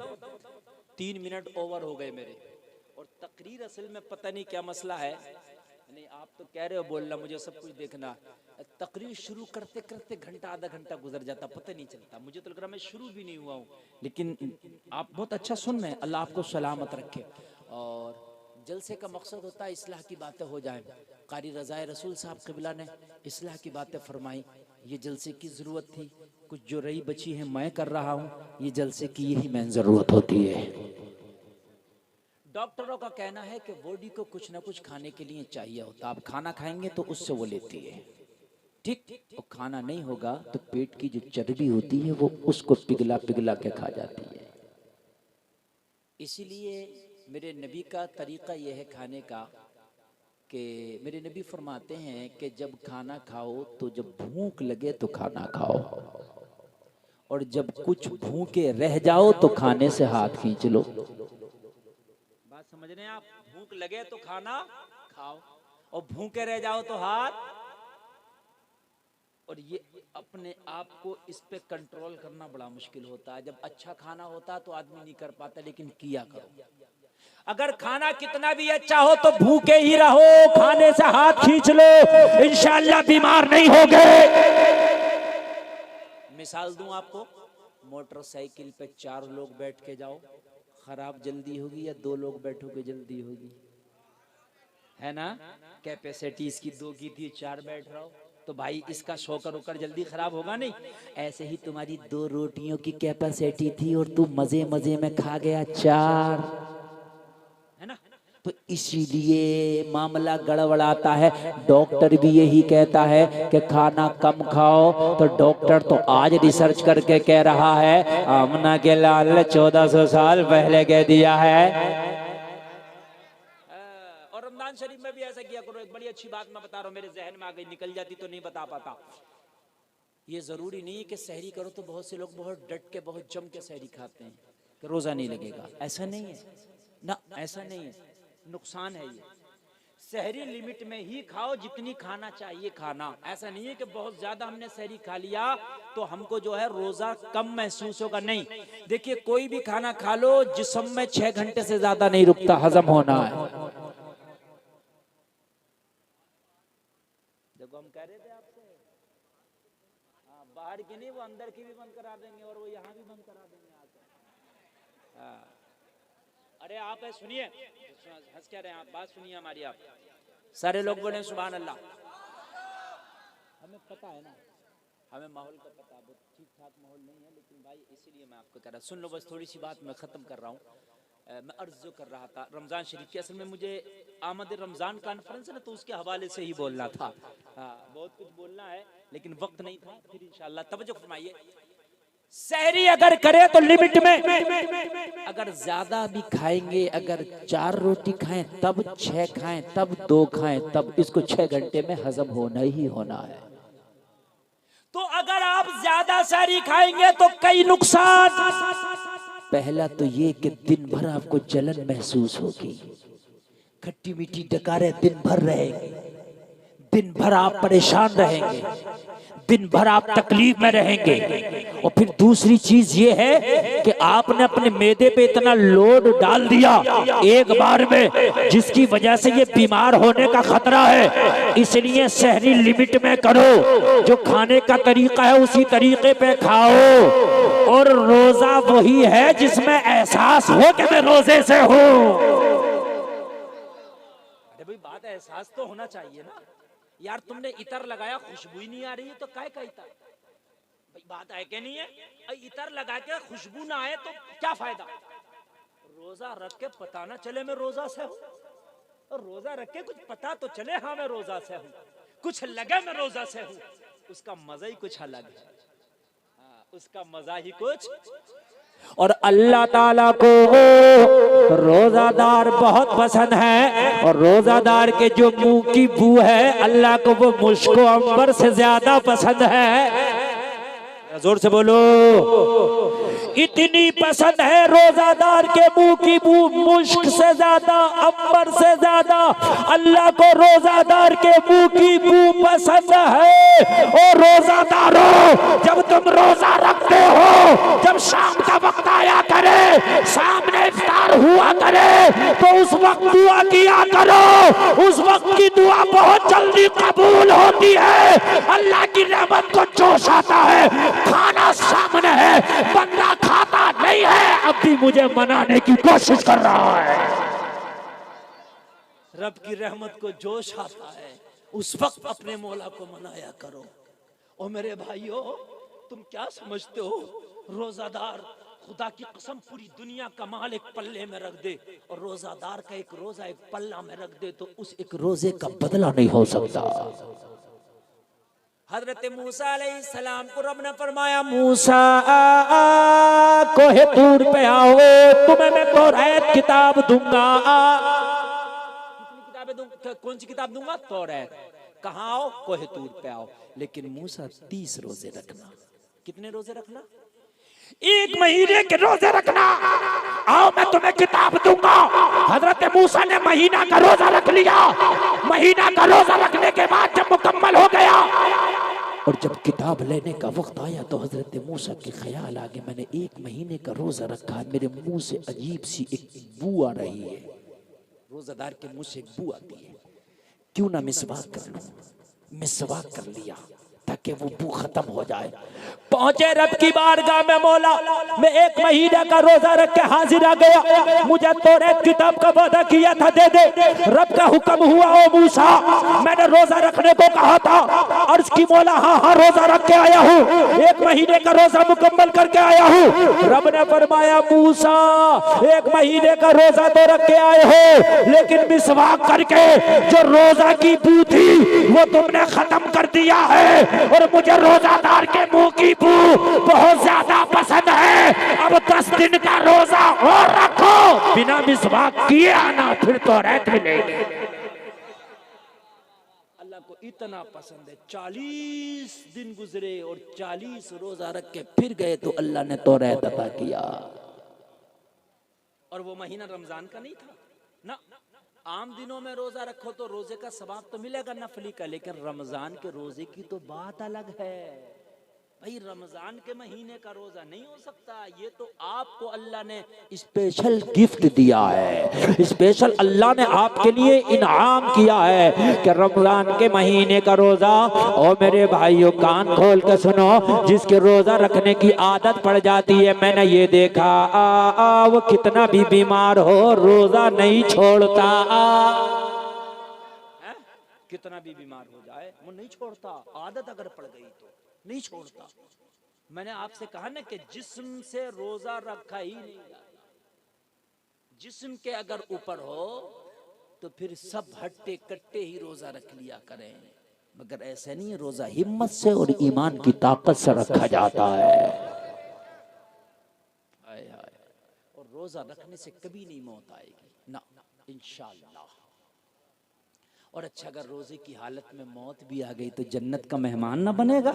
A: 3 मिनट ओवर हो गए मेरे। और तकरीर असल में पता नहीं क्या मसला है, नहीं आप तो कह रहे हो बोलना, मुझे सब कुछ देखना। तकरीर शुरू करते करते घंटा आधा घंटा गुजर जाता, पता नहीं चलता। मुझे तो लग रहा मैं शुरू भी नहीं हुआ हूँ, लेकिन आप बहुत अच्छा सुन रहे हैं। अल्लाह आपको सलामत रखे। और जलसे का मकसद होता है इस्लाह की बातें हो जाएं। कारी रज़ाए रसूल साहब क़िबला ने इस्लाह की बातें फरमाई। ये जलसे की ज़रूरत थी, कुछ जो रही बची है मैं कर रहा हूँ, ये जलसे की यही मेन ज़रूरत होती है। डॉक्टरों का कहना है कि बॉडी को कुछ ना कुछ खाने के लिए चाहिए होता। आप खाना खाएंगे तो उससे वो लेती है, ठीक। और खाना नहीं होगा तो पेट की जो चर्बी होती है वो उसको पिघला पिघला के खा जाती है। इसीलिए मेरे नबी का तरीका यह है खाने का कि मेरे नबी फरमाते हैं कि जब खाना खाओ तो जब भूख लगे तो खाना खाओ, और जब कुछ भूखे रह जाओ तो खाने से हाथ खींच लो। बात समझ रहे हैं आप? भूख लगे तो खाना खाओ और भूखे रह जाओ तो हाथ। और ये अपने आप को इस पे कंट्रोल करना बड़ा मुश्किल होता है। जब अच्छा खाना होता तो आदमी नहीं कर पाता, लेकिन किया करो। अगर खाना कितना भी अच्छा हो तो भूखे ही रहो, खाने से हाथ खींच लो, इंशाअल्लाह बीमार नहीं होगे। मिसाल दूं आपको, मोटरसाइकिल पे 4 लोग बैठ के जाओ, खराब जल्दी होगी या 2 लोग बैठोगे जल्दी होगी? है ना? कैपेसिटी इसकी 2 की थी, 4 बैठ रहा हो तो भाई इसका शोकर होकर जल्दी खराब होगा नहीं। ऐसे ही तुम्हारी 2 रोटियों की कैपेसिटी थी और तू मजे मजे में खा गया 4, है ना? तो इसीलिए मामला गड़बड़ाता है। डॉक्टर भी यही कहता है कि खाना कम खाओ, तो डॉक्टर तो आज रिसर्च करके कह रहा है, आमना के लाल ने 1400 साल पहले कह दिया है। और रमजान शरीफ में भी ऐसा किया करो। एक बड़ी अच्छी बात मैं बता रहा हूँ, मेरे जहन में आ गई, निकल जाती तो नहीं बता पाता। ये जरूरी नहीं है कि सहरी करो तो बहुत से लोग बहुत डट के बहुत जम के सहरी खाते हैं कि रोजा नहीं लगेगा। ऐसा नहीं है ना, ऐसा नहीं है, नुकसान है ये। सहरी लिमिट में ही खाओ, जितनी खाना चाहिए खाना। ऐसा नहीं है कि बहुत ज्यादा हमने सहरी खा लिया तो हमको जो है रोजा कम महसूस होगा, नहीं। देखिए कोई भी खाना खा लो, जिस्म में 6 घंटे से ज्यादा नहीं रुकता, हजम होना है। देखो हम कह रहे थे आपसे, बाहर की नहीं, वो अंदर की भी बंद करा देंगे और वो यहाँ भी बंद करा देंगे आकर। अरे आप सुनिए, हंस क्या रहे हैं आप, बात सुनिए हमारी। आप सारे लोग बोले सुभान अल्लाह। हमें पता है ना, हमें माहौल का पता है, ठीक ठाक माहौल नहीं है, लेकिन भाई इसीलिए मैं आपको कह रहा, सुन लो बस थोड़ी सी बात मैं खत्म कर रहा हूँ। मैं अर्ज जो कर रहा था रमजान शरीफ की, असल में मुझे आमद रमजान कॉन्फ्रेंस है ना, तो उसके हवाले से ही बोलना था। बहुत कुछ बोलना है लेकिन वक्त नहीं था, फिर इंशाल्लाह। तवज्जो फरमाइए, सहरी अगर करे तो लिमिट में, अगर ज्यादा भी खाएंगे, अगर 4 रोटी खाएं तब 6 खाएं तब 2 खाएं, तब इसको 6 घंटे में हजम होना ही होना है। तो अगर आप ज्यादा सहरी खाएंगे तो कई नुकसान। पहला तो ये कि दिन भर आपको जलन महसूस होगी, खट्टी मीठी डकारें दिन भर रहेंगी, दिन भर आप परेशान रहेंगे, दिन भर आप तकलीफ में रहेंगे। और फिर दूसरी चीज ये है कि आपने अपने मैदे पे इतना लोड डाल दिया एक बार में, जिसकी वजह से ये बीमार होने का खतरा है। इसलिए सहरी लिमिट में करो, जो खाने का तरीका है उसी तरीके पे खाओ। और रोजा वही है जिसमें एहसास हो कि मैं रोजे से हूँ। अरे भाई बात एहसास तो होना चाहिए ना यार। तुमने इतर लगाया, खुशबू ही नहीं आ रही है तो काय का इतर? भाई बात है कि नहीं है? इतर लगा के खुशबू ना आए तो क्या फायदा? रोजा रख के पता ना चले मैं रोजा से हूँ, और रोजा रख के कुछ पता तो चले हाँ मैं रोजा से हूँ, कुछ लगे मैं रोजा से हूँ, उसका मजा ही कुछ अलग है। उसका मजा ही कुछ। और अल्लाह ताला को
C: रोजादार बहुत पसंद है, और रोजादार के जो मुंह की बू है अल्लाह को वो मुश्क अंबर से ज्यादा पसंद है। जोर से बोलो, इतनी पसंद है रोजादार के मुंह की बू मुश्क से ज्यादा, अंबर से ज्यादा अल्लाह को रोजादार के मुंह की बू पसंद है। और रोजादारों, जब तुम रोजा रखते हो, जब शाम का वक्त आया करे, सामने इफ्तार हुआ करे, तो उस वक्त दुआ किया करो। उस वक्त की दुआ बहुत जल्दी कबूल होती है। अल्लाह की रहमत को जोश आता है। खाना सामने है, बंदा खाता नहीं है, अब भी मुझे मनाने की कोशिश कर रहा है।
A: रब की रहमत को जोश आता है, उस वक्त अपने मौला को मनाया करो। और मेरे भाइयों, तुम क्या समझते हो, रोजादार खुदा की कसम पूरी दुनिया का माल एक पल्ले में रख दे और रोजादार का एक रोजा एक पल्ला में रख दे, तो उस एक रोजे का बदला नहीं हो सकता। हजरत मूसा अलैहिस्सलाम को रब ने फरमाया, मूसा कोहे तूर पे आओ, तुम्हें मैं तौरात किताब दूंगा। किताबें दूंगा, कौन सी किताब दूंगा? तौरात। कहाँ आओ? कोहे तूर पे आओ। लेकिन मूसा 30 रोजे रखना। कितने रोजे रखना? 1 महीने के रोजे रखना। आओ मैं तुम्हें किताब दूंगा। हजरत मूसा ने महीना का रोजा रख लिया। महीना का रोजा रखने के बाद जब मुकम्मल हो गया और जब किताब लेने का वक्त आया, तो हजरत मूसा के ख्याल आ गया, मैंने 1 महीने का रोजा रखा है, मेरे मुंह से अजीब सी एक बू आ रही है। रोजादार के मुंह से एक बू आती है, क्यों ना मिसवाक कर लूं। मिसवाक कर लिया ताकि वो बू खत्म हो जाए। पहुंचे रब की बारगाह में, मौला मैं 1 महीने का रोजा रख के हाजिर आ गया, मुझे तौरात किताब का वादा किया था, दे दे। रब का हुक्म हुआ, ओ मूसा मैंने रोजा रखने को कहा था। अर्ज की, मौला हाँ हाँ रोजा रख के आया हूँ, 1 महीने का रोजा मुकम्मल करके आया हूँ। रब ने फरमाया, मूसा 1 महीने का रोजा तो रख के आए हो, लेकिन मिसवाक करके जो रोजा की बू थी वो तुमने खत्म कर दिया है, और मुझे रोजादार के मुंह की बू बहुत ज्यादा पसंद है। अब 10 दिन का रोजा और रखो, बिना मिसवाक किए आना, फिर तो रहत मिलेगी। अल्लाह को इतना पसंद है। 40 दिन गुजरे और 40 रोजा रख के फिर गए तो अल्लाह ने तो रहत अता किया। और वो महीना रमजान का नहीं था ना। आम दिनों में रोजा रखो तो रोजे का सवाब तो मिलेगा नफली का, लेकिन रमजान के रोजे की तो बात अलग है। भाई रमजान के महीने का रोजा नहीं हो सकता। ये तो आपको अल्लाह ने स्पेशल गिफ्ट दिया है, स्पेशल अल्लाह ने आपके लिए इनाम किया है कि रमजान के महीने का रोजा। और मेरे भाइयों कान खोल के सुनो, जिसके रोजा रखने की आदत पड़ जाती है, मैंने ये देखा वो कितना भी बीमार हो रोजा नहीं छोड़ता। कितना भी बीमार हो जाए वो नहीं छोड़ता, आदत अगर पड़ गई तो नहीं छोड़ता। मैंने आपसे कहा ना कि जिस्म से रोजा रखा ही नहीं जाता। जिस्म के अगर ऊपर हो तो फिर सब हट्टे कट्टे ही रोजा रख लिया करें, मगर ऐसे नहीं, रोजा हिम्मत से और ईमान की ताकत से रखा जाता है। और रोजा रखने से कभी नहीं मौत आएगी ना, इंशाअल्लाह। और अच्छा, अगर रोजे की हालत में मौत भी आ गई तो जन्नत का मेहमान ना बनेगा?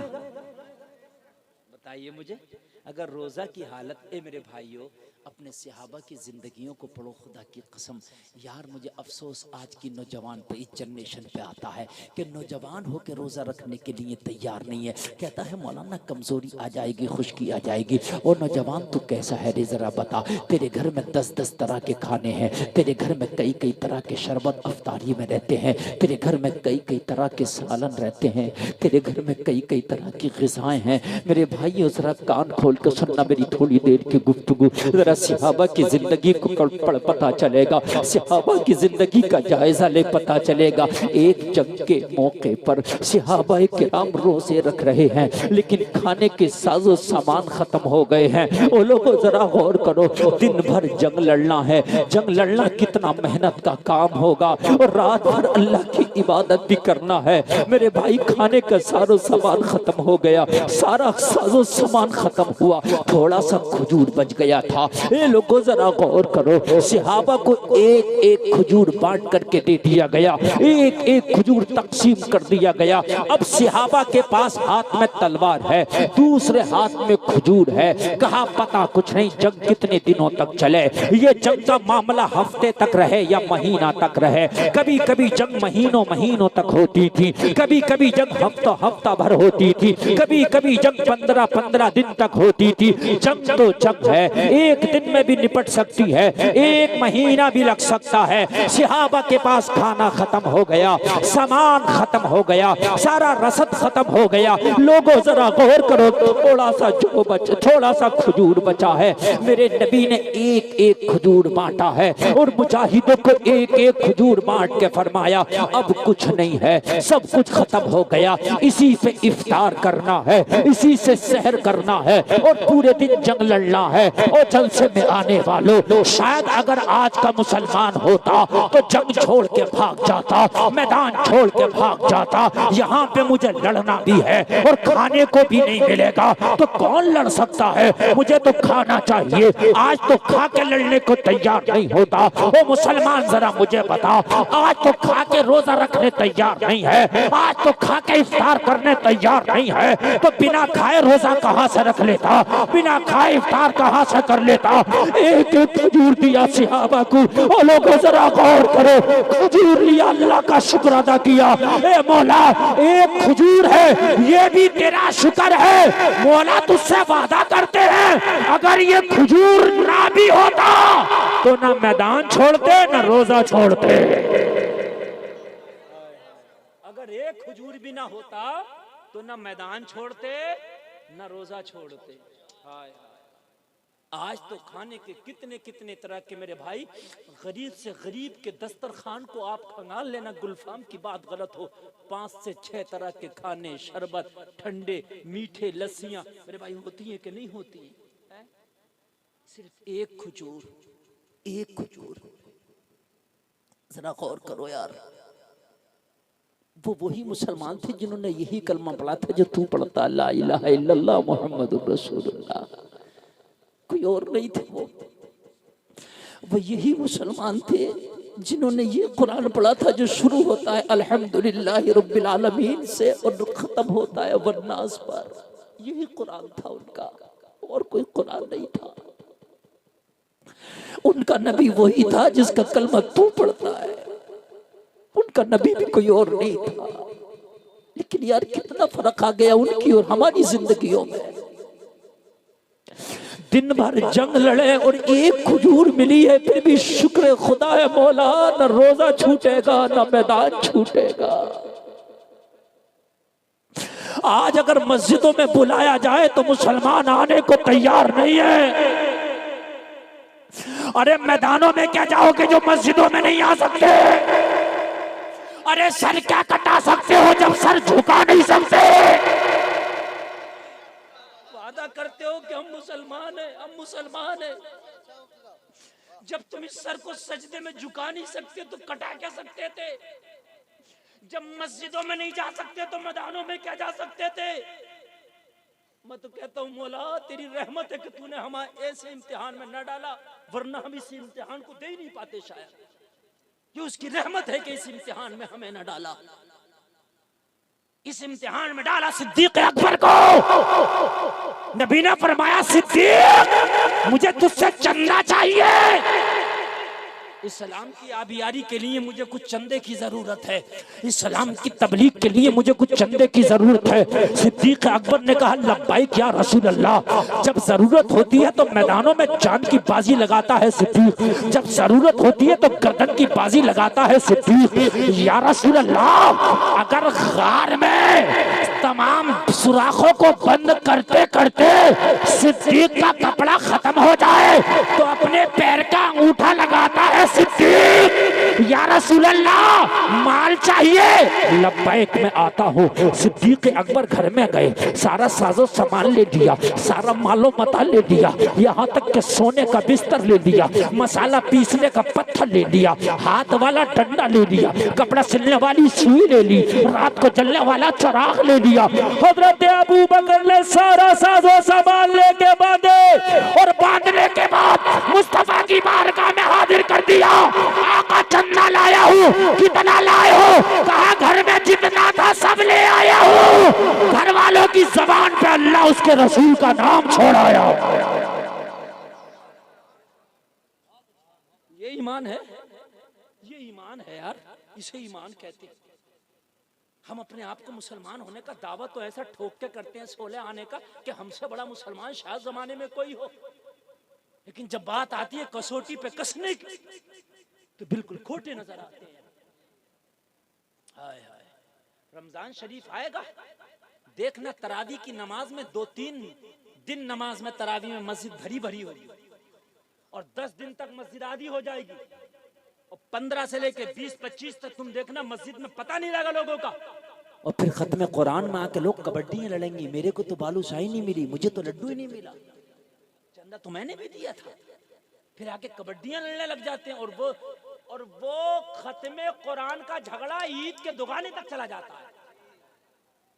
A: बताइए मुझे। अगर रोजा की हालत, मेरे भाइयों अपने सहाबा की जिंदगियों को पढ़ो, खुदा की कसम यार मुझे अफसोस आज की नौजवान पे, इस जनरेशन पे आता है कि नौजवान हो के रोजा रखने के लिए तैयार नहीं है। कहता है मौलाना कमजोरी आ जाएगी, खुश्की आ जाएगी। और नौजवान तू कैसा है रे जरा बता, तेरे घर में 10-10 तरह के खाने हैं, तेरे घर में कई तरह के शरबत अफ्तारी में रहते हैं, तेरे घर में कई तरह के सालन रहते हैं, तेरे घर में कई तरह की ग़िज़ाएं हैं। मेरे भाइयों जरा कान खोल कर सुनना मेरी थोड़ी देर की गुफ्तगू। जरा सहाबा की जिंदगी को पढ़ पता चलेगा, सहाबा की जिंदगी का जायजा ले पता चलेगा। एक जंग के मौके पर सहाबा किराम रोजे रख रहे हैं, लेकिन खाने के साजो सामान खत्म हो गए हैं। वो लोगों जरा गौर करो, दिन भर जंग लड़ना है, जंग लड़ना कितना मेहनत का काम होगा, और रात भर अल्लाह की इबादत भी करना है। मेरे भाई खाने का सारो सामान खत्म हो गया, सारा साजो सामान खत्म हुआ, थोड़ा सा खजूर बच गया था,
C: ये लोगों जरा गौर करो, सहाबा को एक एक खजूर बांट करके दे दिया गया, एक एक खजूर तकसीम कर दिया गया। अब सहाबा के पास हाथ में तलवार है, दूसरे हाथ में खजूर है। कहा पता कुछ नहीं जंग कितने दिनों तक चले, ये जंग का मामला हफ्ते तक रहे या महीना तक रहे। कभी कभी जंग महीनों महीनों तक होती थी, कभी कभी जंग हफ्ता भर होती थी, कभी कभी जंग 15 दिन तक होती थी। जंग तो जंग है, एक दिन में भी निपट सकती है, एक महीना भी लग सकता है। सहाबा के पास खाना खत्म हो गया, सामान खत्म हो गया, सारा रसद खत्म हो गया। लोगों जरा गौर करो, थोड़ा सा खजूर बचा है। मेरे नबी ने एक एक खजूर बांटा है और मुजाहिदों को एक एक खजूर बांट के फरमाया अब कुछ नहीं है, सब कुछ खत्म हो गया, इसी से इफ्तार करना है, इसी से सहर करना है और पूरे दिन जंग लड़ना है। और जलसे में आने वालों, शायद अगर आज का मुसलमान होता तो जंग छोड़ के भाग जाता, मैदान छोड़ के भाग जाता। यहाँ पे मुझे लड़ना भी है और खाने को भी नहीं मिलेगा तो कौन लड़ सकता है, मुझे तो खाना चाहिए। आज तो खा के लड़ने को तैयार नहीं होता। वो मुसलमान जरा मुझे बता, आज तो खा के रोजा रखने तैयार नहीं है, आज तो खा के इफ्तार करने तैयार नहीं है, तो बिना खाए रोजा कहाँ से रख लेता, बिना खाए इफ्तार कहाँ से कर लेता। एक एक खजूर दिया सहाबा को। और लोगों जरा गौर करो, खजूर लिया, अल्लाह का शुक्र अदा किया। ए मौला, एक खजूर है, ये भी तेरा शुक्र है। मौला तुझसे वादा करते हैं अगर ये खजूर ना भी होता तो ना मैदान छोड़ते ना रोजा छोड़ते। अगर एक खजूर भी ना होता तो ना मैदान छोड़ते ना रोजा छोड़ते। हाय आज तो खाने के कितने कितने तरह के मेरे भाई, गरीब से गरीब के दस्तरखान को आप खंगाल लेना, गुलफाम की बात गलत हो, 5 से 6 तरह के खाने, शरबत, ठंडे, मीठे, लस्सियां मेरे भाई होती हैं कि नहीं होती है? सिर्फ एक खजूर, एक खजूर। जरा गौर करो यार, वो वही मुसलमान थे जिन्होंने यही कलमा पढ़ा था जो तू पढ़ता, ला इलाहा इल्लल्लाह मुहम्मदुर रसूलुल्लाह। कोई और नहीं थे, वो यही मुसलमान थे जिन्होंने ये कुरान पढ़ा था जो शुरू होता है अल्हम्दुलिल्लाहि रब्बिल आलमीन से और खत्म होता है वन्नास पर। यही कुरान था उनका, और कोई कुरान नहीं था। उनका नबी वही था जिसका कलमा तू पढ़ता है, उनका नबी भी कोई और नहीं था। लेकिन यार कितना फर्क आ गया उनकी और हमारी जिंदगियों में। दिन भर जंग लड़े और एक खजूर मिली है, फिर भी शुक्र खुदा है मौला, न रोजा छूटेगा न मैदान छूटेगा। आज अगर मस्जिदों में बुलाया जाए तो मुसलमान आने को तैयार नहीं है। अरे मैदानों में क्या जाओगे जो मस्जिदों में नहीं आ सकते? अरे सर क्या कटा सकते हो जब सर झुका नहीं सकते? वादा करते हो कि हम मुसलमान हैं, हम मुसलमान हैं। जब तुम इस सर को सजदे में झुका नहीं सकते तो कटा क्या सकते थे? जब मस्जिदों में नहीं जा सकते तो मैदानों में क्या जा सकते थे? मैं तो कहता हूँ मौला तेरी रहमत है कि तूने हमारे ऐसे इम्तिहान में न डाला, वरना हम इस इम्तिहान को दे ही नहीं पाते। शायद ये उसकी रहमत है कि इस इम्तिहान में हमें न डाला। इस इम्तिहान में डाला सिद्दीक अकबर को। नबी ने फरमाया सिद्दीक मुझे तुझसे चंदा चाहिए, इस्लाम की आबियारी के लिए मुझे कुछ चंदे की जरूरत है, इस्लाम की तबलीग के लिए मुझे कुछ चंदे की जरूरत है। सिद्दीक अकबर ने कहा लब्बाइक या रसूल अल्लाह। जब जरूरत होती है तो मैदानों में जान की बाजी लगाता है सिद्दीक, जब जरूरत होती है तो गर्दन की बाजी लगाता है सिद्दीक। या रसूल अल्लाह अगर गार में तमाम सुराखों को बंद करते करते सिद्दीक का कपड़ा खत्म हो जाए तो अपने पैर का अंगूठा लगाता है सिद्दीक। या रसूल अल्लाह माल चाहिए? लब्बैक में आता हूँ। सिद्दीक अकबर घर में गए, सारा साजो सामान ले लिया, सारा मालो मता ले लिया, यहाँ तक के सोने का बिस्तर ले लिया, मसाला पीसने का पत्थर ले लिया, हाथ वाला डंडा ले लिया, कपड़ा सिलने वाली सुई ले ली, रात को जलने वाला चिराग ले लिया। हजरत अबू बकर ने सारा साजो सामान लेके बांधे और बांधने के बाद मुस्तफा की बारगाह में हाजिर कर दिया। आका चंदा लाया हूँ। कितना लाए हो? कहा घर में जितना था सब ले आया हूँ। घर वालों की जबान पे अल्लाह उसके रसूल का नाम छोड़ाया।
A: ये ईमान है, ये ईमान है यार, इसे ईमान कहते हैं। हम अपने आप को मुसलमान होने का दावा तो ऐसा ठोक के करते हैं सोले आने का कि हमसे बड़ा मुसलमान शायद जमाने में कोई हो, लेकिन जब बात आती है कसौटी पे कसने की तो बिल्कुल खोटे नजर आते हैं। हाय हाय, रमजान शरीफ आएगा, देखना तरावी की नमाज में 2-3 दिन नमाज में तरावी में मस्जिद भरी भरी होगी और 10 दिन तक मस्जिद आधी हो जाएगी और 15 से लेके 20-25 तक तुम देखना मस्जिद में पता नहीं लगा लोगों का।
C: और फिर खत्म कुरान में आके लोग कबड्डी लड़ेंगे, मेरे को तो बालूशाही नहीं मिली, मुझे तो लड्डू ही नहीं मिला, चंदा तो मैंने भी दिया था। फिर आके कबड्डियां लड़ने लग जाते हैं और वो खत्म कुरान का झगड़ा ईद के दुकाने तक चला जाता है।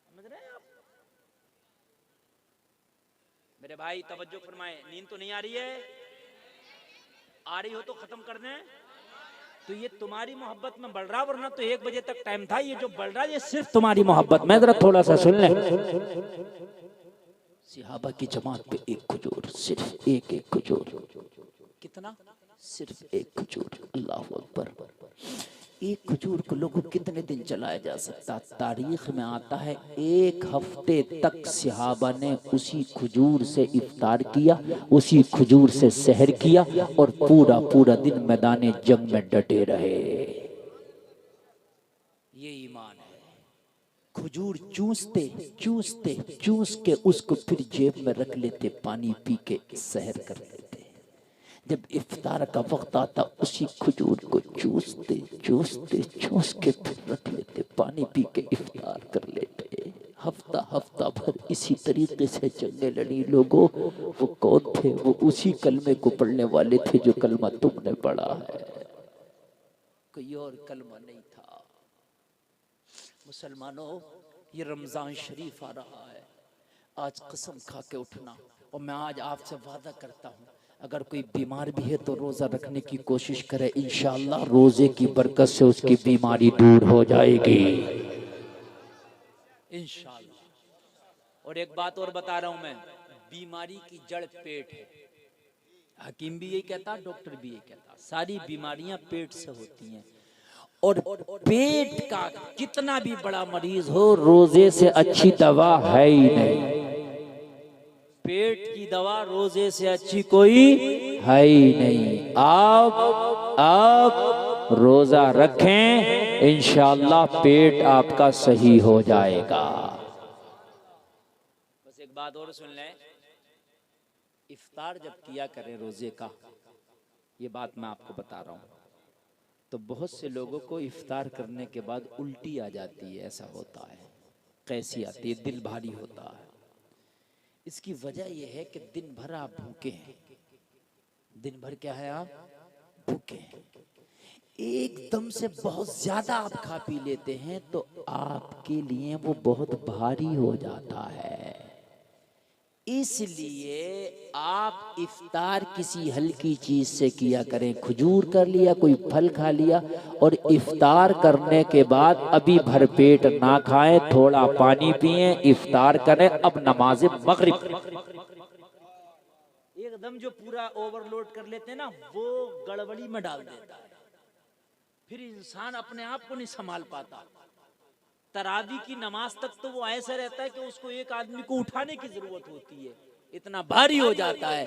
C: समझ रहे हैं आप? मेरे भाई तवज्जो फरमाए, नींद तो नहीं आ रही है? आ रही हो तो खत्म कर दें। तो ये तुम्हारी मोहब्बत में बढ़ रहा, वरना तो 1 बजे तक टाइम था। ये जो बढ़ रहा है ये सिर्फ तुम्हारी मोहब्बत में। जरा थोड़ा सा सुन ले। सहाबा की जमात पे एक खजूर, सिर्फ एक खजूर। कितना? सिर्फ एक खजूर। अल्लाह अकबर। एक खजूर को लोगों कितने दिन चलाया जा सकता? तारीख में आता है 1 हफ्ते तक सहाबा ने उसी खजूर से इफ्तार किया, उसी खजूर से सहर किया और पूरा पूरा दिन मैदान जंग में डटे रहे। ये ईमान है। खजूर चूसते चूसते चूस के उसको फिर जेब में रख लेते, पानी पी के सहर कर लेते। जब इफ्तार का वक्त आता उसी खजूर को चूसते चूसते चूस के फिर रख लेते, पानी पी के इफ्तार कर लेते। हफ्ता भर इसी तरीके से जंगें लड़ी लोगों। वो कौन थे? वो उसी कलमे को पढ़ने वाले थे जो कलमा तुमने पढ़ा है, कोई और कलमा नहीं था। मुसलमानों, ये रमजान शरीफ आ रहा है, आज कसम खा के उठना। और मैं आज आपसे वादा करता हूँ, अगर कोई बीमार भी है तो रोजा रखने की कोशिश करे, इंशाअल्लाह रोजे की बरकत से उसकी बीमारी दूर हो जाएगी इंशाअल्लाह। और एक बात और बता रहा हूं मैं, बीमारी की जड़ पेट है। हकीम भी यही कहता, डॉक्टर भी यही कहता, सारी बीमारियां पेट से होती हैं। और पेट का कितना भी बड़ा मरीज हो, रोजे से अच्छी दवा है ही नहीं। पेट की दवा रोजे से अच्छी कोई है ही नहीं। आप रोजा रखें, इंशाअल्लाह पेट आपका सही हो जाएगा। बस एक बात और सुन लें, इफ्तार जब किया करें रोजे का, ये बात मैं आपको बता रहा हूँ, तो बहुत से लोगों को इफ्तार करने के बाद उल्टी आ जाती है। ऐसा होता है, कैसी आती है? दिल भारी होता है। इसकी वजह यह है कि दिन भर आप भूखे हैं। दिन भर क्या है? आप भूखे हैं। एकदम से बहुत ज्यादा आप खा पी लेते हैं तो आपके लिए वो बहुत भारी हो जाता है। इसलिए आप इफ्तार किसी हल्की चीज से किया करें। खजूर कर लिया, कोई फल खा लिया, और इफ्तार करने के बाद अभी भरपेट ना खाएं, थोड़ा पानी पिए, इफ्तार करें। अब नमाज मगरिब एकदम जो पूरा ओवरलोड कर लेते हैं ना, वो गड़बड़ी में डाल देता है। फिर इंसान अपने आप को नहीं संभाल पाता। तरावी की नमाज तक तो वो ऐसा रहता है कि उसको एक आदमी को उठाने की जरूरत होती है, इतना भारी हो जाता है।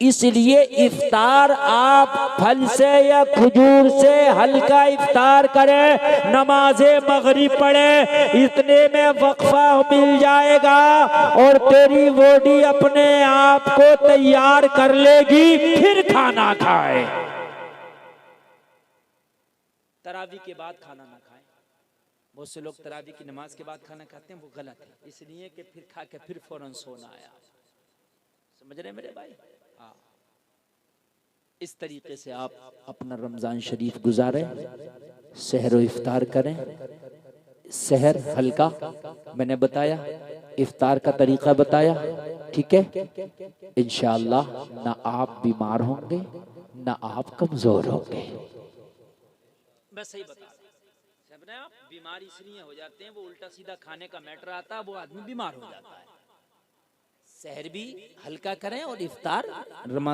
C: इसलिए इफ्तार आप फल से या खजूर से हल्का इफ्तार करें, नमाज़े मगरिब पढ़े, इतने में वक्फा मिल जाएगा और तेरी बॉडी अपने आप को तैयार कर लेगी, फिर खाना खाए।
A: तरावी के बाद खाना ना खाएं। बहुत से लोग तरावी की नमाज के बाद खाना खाते हैं, वो गलत है, इसलिए कि फिर खा के फिर फौरन सोना आया। समझ रहे मेरे भाई? हाँ, इस तरीके से आप अपना रमजान शरीफ गुजारें, सहर व इफ्तार करें। सहर हल्का मैंने बताया, इफ्तार का तरीका बताया, ठीक है। इंशाअल्लाह ना आप बीमार होंगे ना आप कमजोर होंगे। मैं सही बता रहा हूं, आप बीमार इसलिए हो जाते हैं, वो उल्टा सीधा खाने का मैटर आता है, वो आदमी बीमार हो जाता है। सहर भी हल्का करें और इफ्तार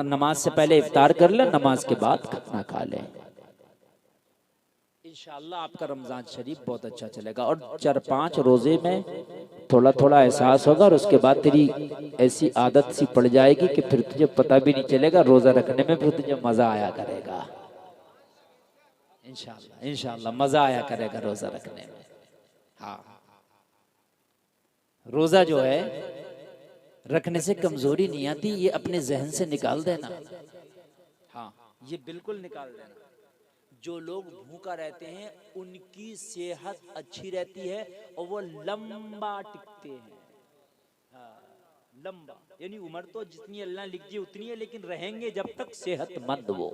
A: नमाज से पहले इफ्तार कर लें, नमाज के बाद खाना खा लें। इंशाअल्लाह आपका रमजान शरीफ बहुत अच्छा चलेगा। और 4-5 रोजे में थोड़ा थोड़ा एहसास होगा और उसके बाद तेरी ऐसी आदत सी पड़ जाएगी कि फिर तुझे पता भी नहीं चलेगा, रोजा रखने में फिर तुझे मजा आया करेगा। इंशाअल्लाह इंशाअल्लाह मजा आया करेगा रोजा रखने में। हाँ, रोजा जो है रखने से कमजोरी नहीं आती, ये अपने जहन से निकाल देना। हाँ, ये बिल्कुल निकाल देना। जो लोग भूखा रहते हैं उनकी सेहत अच्छी रहती है और वो लंबा टिकते हैं। हाँ, लंबा यानी उम्र तो जितनी अल्लाह लिख दी उतनी है, लेकिन रहेंगे जब तक सेहतमंद वो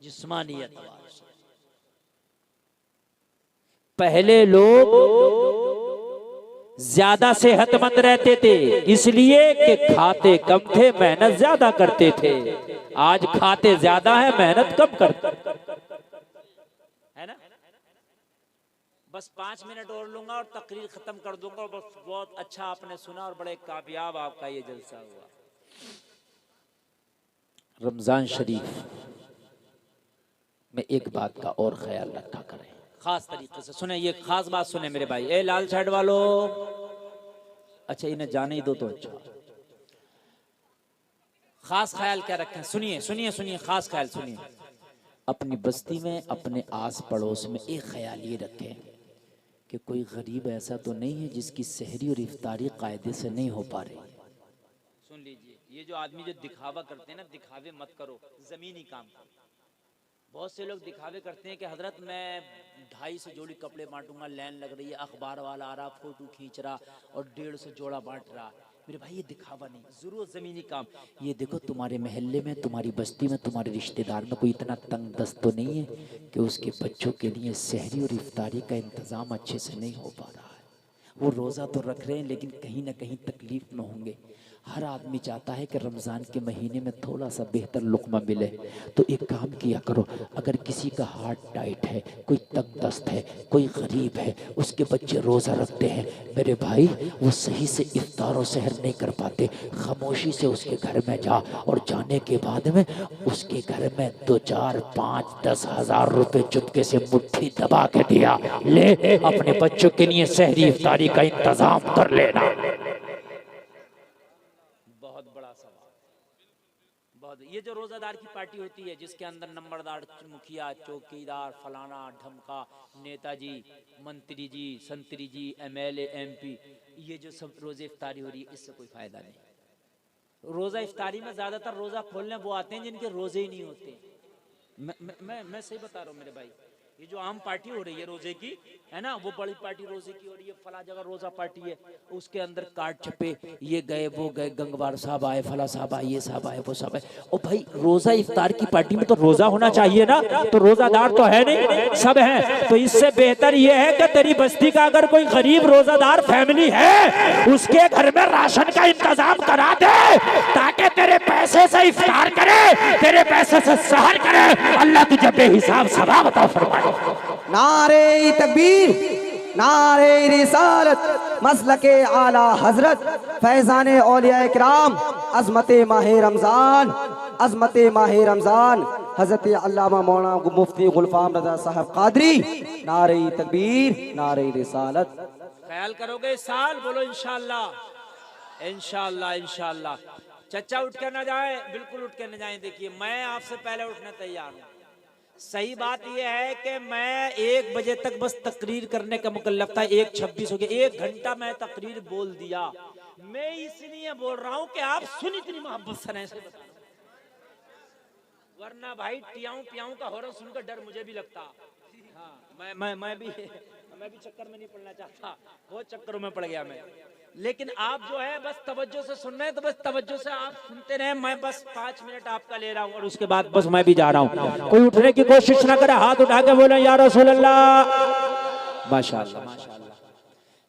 A: जिस्मानी एतबार से। पहले लोग ज्यादा सेहतमंद रहते थे इसलिए कि खाते कम थे, मेहनत ज्यादा करते थे। आज खाते ज्यादा है, मेहनत कम करते है ना। बस 5 मिनट और लूंगा और तकरीर खत्म कर दूंगा। बस बहुत अच्छा आपने सुना और बड़े कामयाब आपका ये जलसा हुआ। रमजान शरीफ में एक बात का और ख्याल रखा करें, खास तरीके से सुने, ये खास बात सुने मेरे भाई। ए लाल शर्ट वालों, अच्छा इन्हें जाने ही दो तो अच्छा। खास ख्याल क्या रखें, सुनिए सुनिए सुनिए, खास ख्याल सुनिए। अपनी बस्ती में, अपने आस पड़ोस में एक ख्याल ये रखें कि कोई गरीब ऐसा तो नहीं है जिसकी सहरी और इफ्तारी कायदे से नहीं हो पा रही। सुन लीजिए, ये जो आदमी जो दिखावा करते हैं ना, दिखावे मत करो, जमीनी काम करो। बहुत से लोग दिखावे करते हैं कि हजरत मैं 250 जोड़ी कपड़े बांटूंगा, लाइन लग रही है, अखबार वाला आ रहा, फोटो खींच रहा और 150 जोड़ा बांट रहा। मेरे भाई ये दिखावा नहीं, जरूर जमीनी काम। ये देखो तुम्हारे मोहल्ले में, तुम्हारी बस्ती में, तुम्हारे रिश्तेदार में कोई इतना तंग दस्त तो नहीं है कि उसके बच्चों के लिए सहरी और इफ्तारी का इंतजाम अच्छे से नहीं हो पा रहा है। वो रोज़ा तो रख रहे हैं लेकिन कहीं ना कहीं तकलीफ में होंगे। हर आदमी चाहता है कि रमज़ान के महीने में थोड़ा सा बेहतर लुक़मा मिले। तो एक काम किया करो, अगर किसी का हार्ट टाइट है, कोई तंग दस्त है, कोई गरीब है, उसके बच्चे रोज़ा रखते हैं, मेरे भाई वो सही से इफ्तार और सहर नहीं कर पाते, खामोशी से उसके घर में जा और जाने के बाद में उसके घर में 2, 4, 5, 10 हज़ार रुपये चुपके से मुट्ठी दबा के दिया, ले अपने बच्चों के लिए सहरी इफ्तारी का इंतज़ाम कर लेना। ये जो रोजादार की पार्टी होती है जिसके अंदर नंबरदार, मुखिया, चौकीदार, फलाना ढमका, नेताजी, मंत्री जी, संतरी जी, MLA, MP, ये जो सब रोजे इफ्तारी हो रही है, इससे कोई फायदा नहीं। रोजा इफ्तारी में ज्यादातर रोजा खोलने वो आते हैं जिनके रोजे ही नहीं होते। मैं सही बता रहा हूँ मेरे भाई। ये जो आम पार्टी हो रही है रोजे की, है ना, वो बड़ी पार्टी रोजे की हो रही है, फला जगह रोजा पार्टी है, उसके अंदर कार्ड छपे, ये गए वो गए, गंगवार साहब आए, फला साहब आए, ये साहब आए, वो साहब आए। और भाई रोजा इफ्तार की पार्टी में तो रोजा होना चाहिए ना, तो रोजादार तो है नहीं, सब हैं। तो इससे बेहतर ये है कि तेरी बस्ती का अगर कोई गरीब रोजादार फैमिली है, उसके घर में राशन का इंतजाम करा दे ताकि तेरे पैसे से इफ्तार करे, तेरे पैसे से सहर करे, अल्लाह तुझे बेहिसाब सवाब अता फरमाए।
D: नारे तकबीर, नारे रिसालत, मसलके आला हजरत, फैजाने औलिया इकराम, अज़मते माहे रमजान, अज़मते माहे रमजान, हजरत अल्लामा मौलाना मुफ्ती गुलफाम रज़ा साहब कादरी। नारे तकबीर, नारे रिसालत।
A: ख्याल करोगे इस साल, बोलो इंशाअल्लाह इंशाअल्लाह इंशाअल्लाह। चचा उठ के ना जाए, बिल्कुल उठ के ना जाए। देखिए मैं आपसे पहले उठने तैयार हूँ। सही बात यह है कि मैं 1 बजे तक बस तकरीर करने का मुकल्लफ था, 1:26 हो गया, 1 घंटा मैं तकरीर बोल दिया। मैं इसलिए बोल रहा हूँ कि आप सुन इतनी मोहब्बत से नहीं, वरना भाई टियाऊ पियाऊ का हॉर्न सुनकर डर मुझे भी लगता। मैं भी चक्कर में नहीं पड़ना चाहता, बहुत चक्करों में पड़ गया मैं। लेकिन आप जो है बस तवज्जो से सुन रहे हैं, तो बस तवज्जो से आप सुनते रहे। मैं बस 5 मिनट आपका ले रहा हूँ और उसके बाद बस मैं भी जा रहा हूँ। कोई उठने की कोशिश ना करे, हाथ उठा के बोले या रसूल अल्लाह। माशाअल्लाह माशाअल्लाह।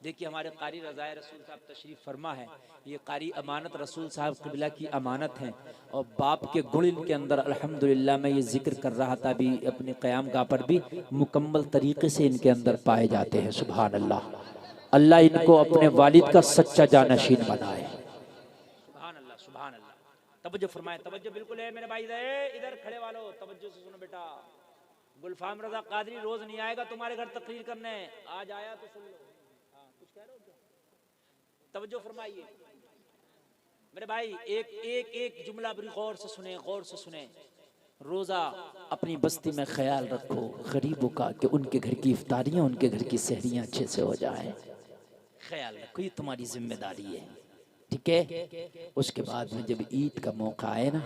A: देखिए हमारे कारी रज़ाए रसूल साहब तशरीफ फरमा है। ये कारी अमानत रसूल साहब क़िबला की अमानत हैं और बाप के गुण इनके अंदर अल्हम्दुलिल्लाह मैं ये जिक्र कर रहा था भी अपने क़याम गाह पर भी मुकम्मल तरीके से इनके अंदर पाए जाते हैं। सुभान अल्लाह। अल्लाह इनको अपने वालिद का सच्चा जानशीन बनाए। सुभान अल्लाह सुभान अल्लाह। तवज्जो फरमाए, तवज्जो बिल्कुल है मेरे भाई, इधर खड़े वालों तवज्जो से सुनो बेटा। गुलफाम रजा कादरी रोज नहीं आएगा तुम्हारे घर तकरीर करने, आज आया तो सुन लो। कुछ कह रहे हो क्या? तवज्जो फरमाइए मेरे भाई, एक जुमला बड़ी गौर से सुने, गौर से सुने। रोजा अपनी बस्ती में ख्याल रखो गरीबों का कि उनके घर की इफ्तारियां, उनके घर की सहरियां अच्छे से हो जाए। ख्याल रखो, ये तुम्हारी जिम्मेदारी है, ठीक है। उसके बाद में जब ईद का मौका आए ना,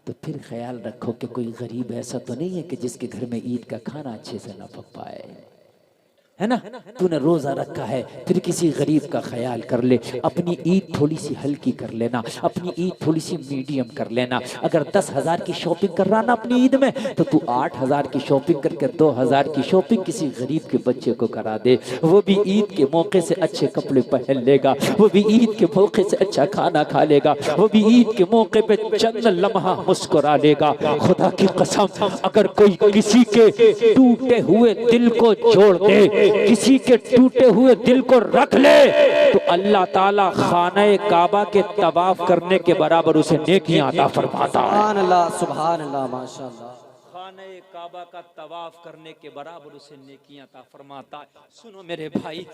A: तो फिर ख्याल रखो कि कोई गरीब ऐसा तो नहीं है कि जिसके घर में ईद का खाना अच्छे से ना पक पाए, है ना। तूने रोजा रखा है, फिर किसी गरीब का ख्याल कर ले। अपनी ईद थोड़ी सी हल्की कर लेना, अपनी ईद थोड़ी सी मीडियम कर लेना। अगर 10,000 की शॉपिंग कर रहा ना अपनी ईद में, तो तू 8,000 की शॉपिंग करके 2,000 की शॉपिंग किसी गरीब के बच्चे को करा दे। वो भी ईद के मौके से अच्छे कपड़े पहन लेगा, वो भी ईद के मौके से अच्छा खाना खा लेगा, वो भी ईद के मौके पे चंद लम्हा मुस्कुरा लेगा। खुदा की कसम, अगर कोई किसी के टूटे हुए दिल को जोड़ दे, किसी के टूटे हुए दिल को रख ले, तो अल्लाह ताला खाने काबा के तवाफ करने के बराबर उसे नेकियां अता फरमाता है।
D: सुभान अल्लाह सुभान अल्लाह माशाअल्लाह।
A: खाने काबा का तवाफ करने के बराबर उसे नेकियां अता फरमाता है। सुनो मेरे भाई,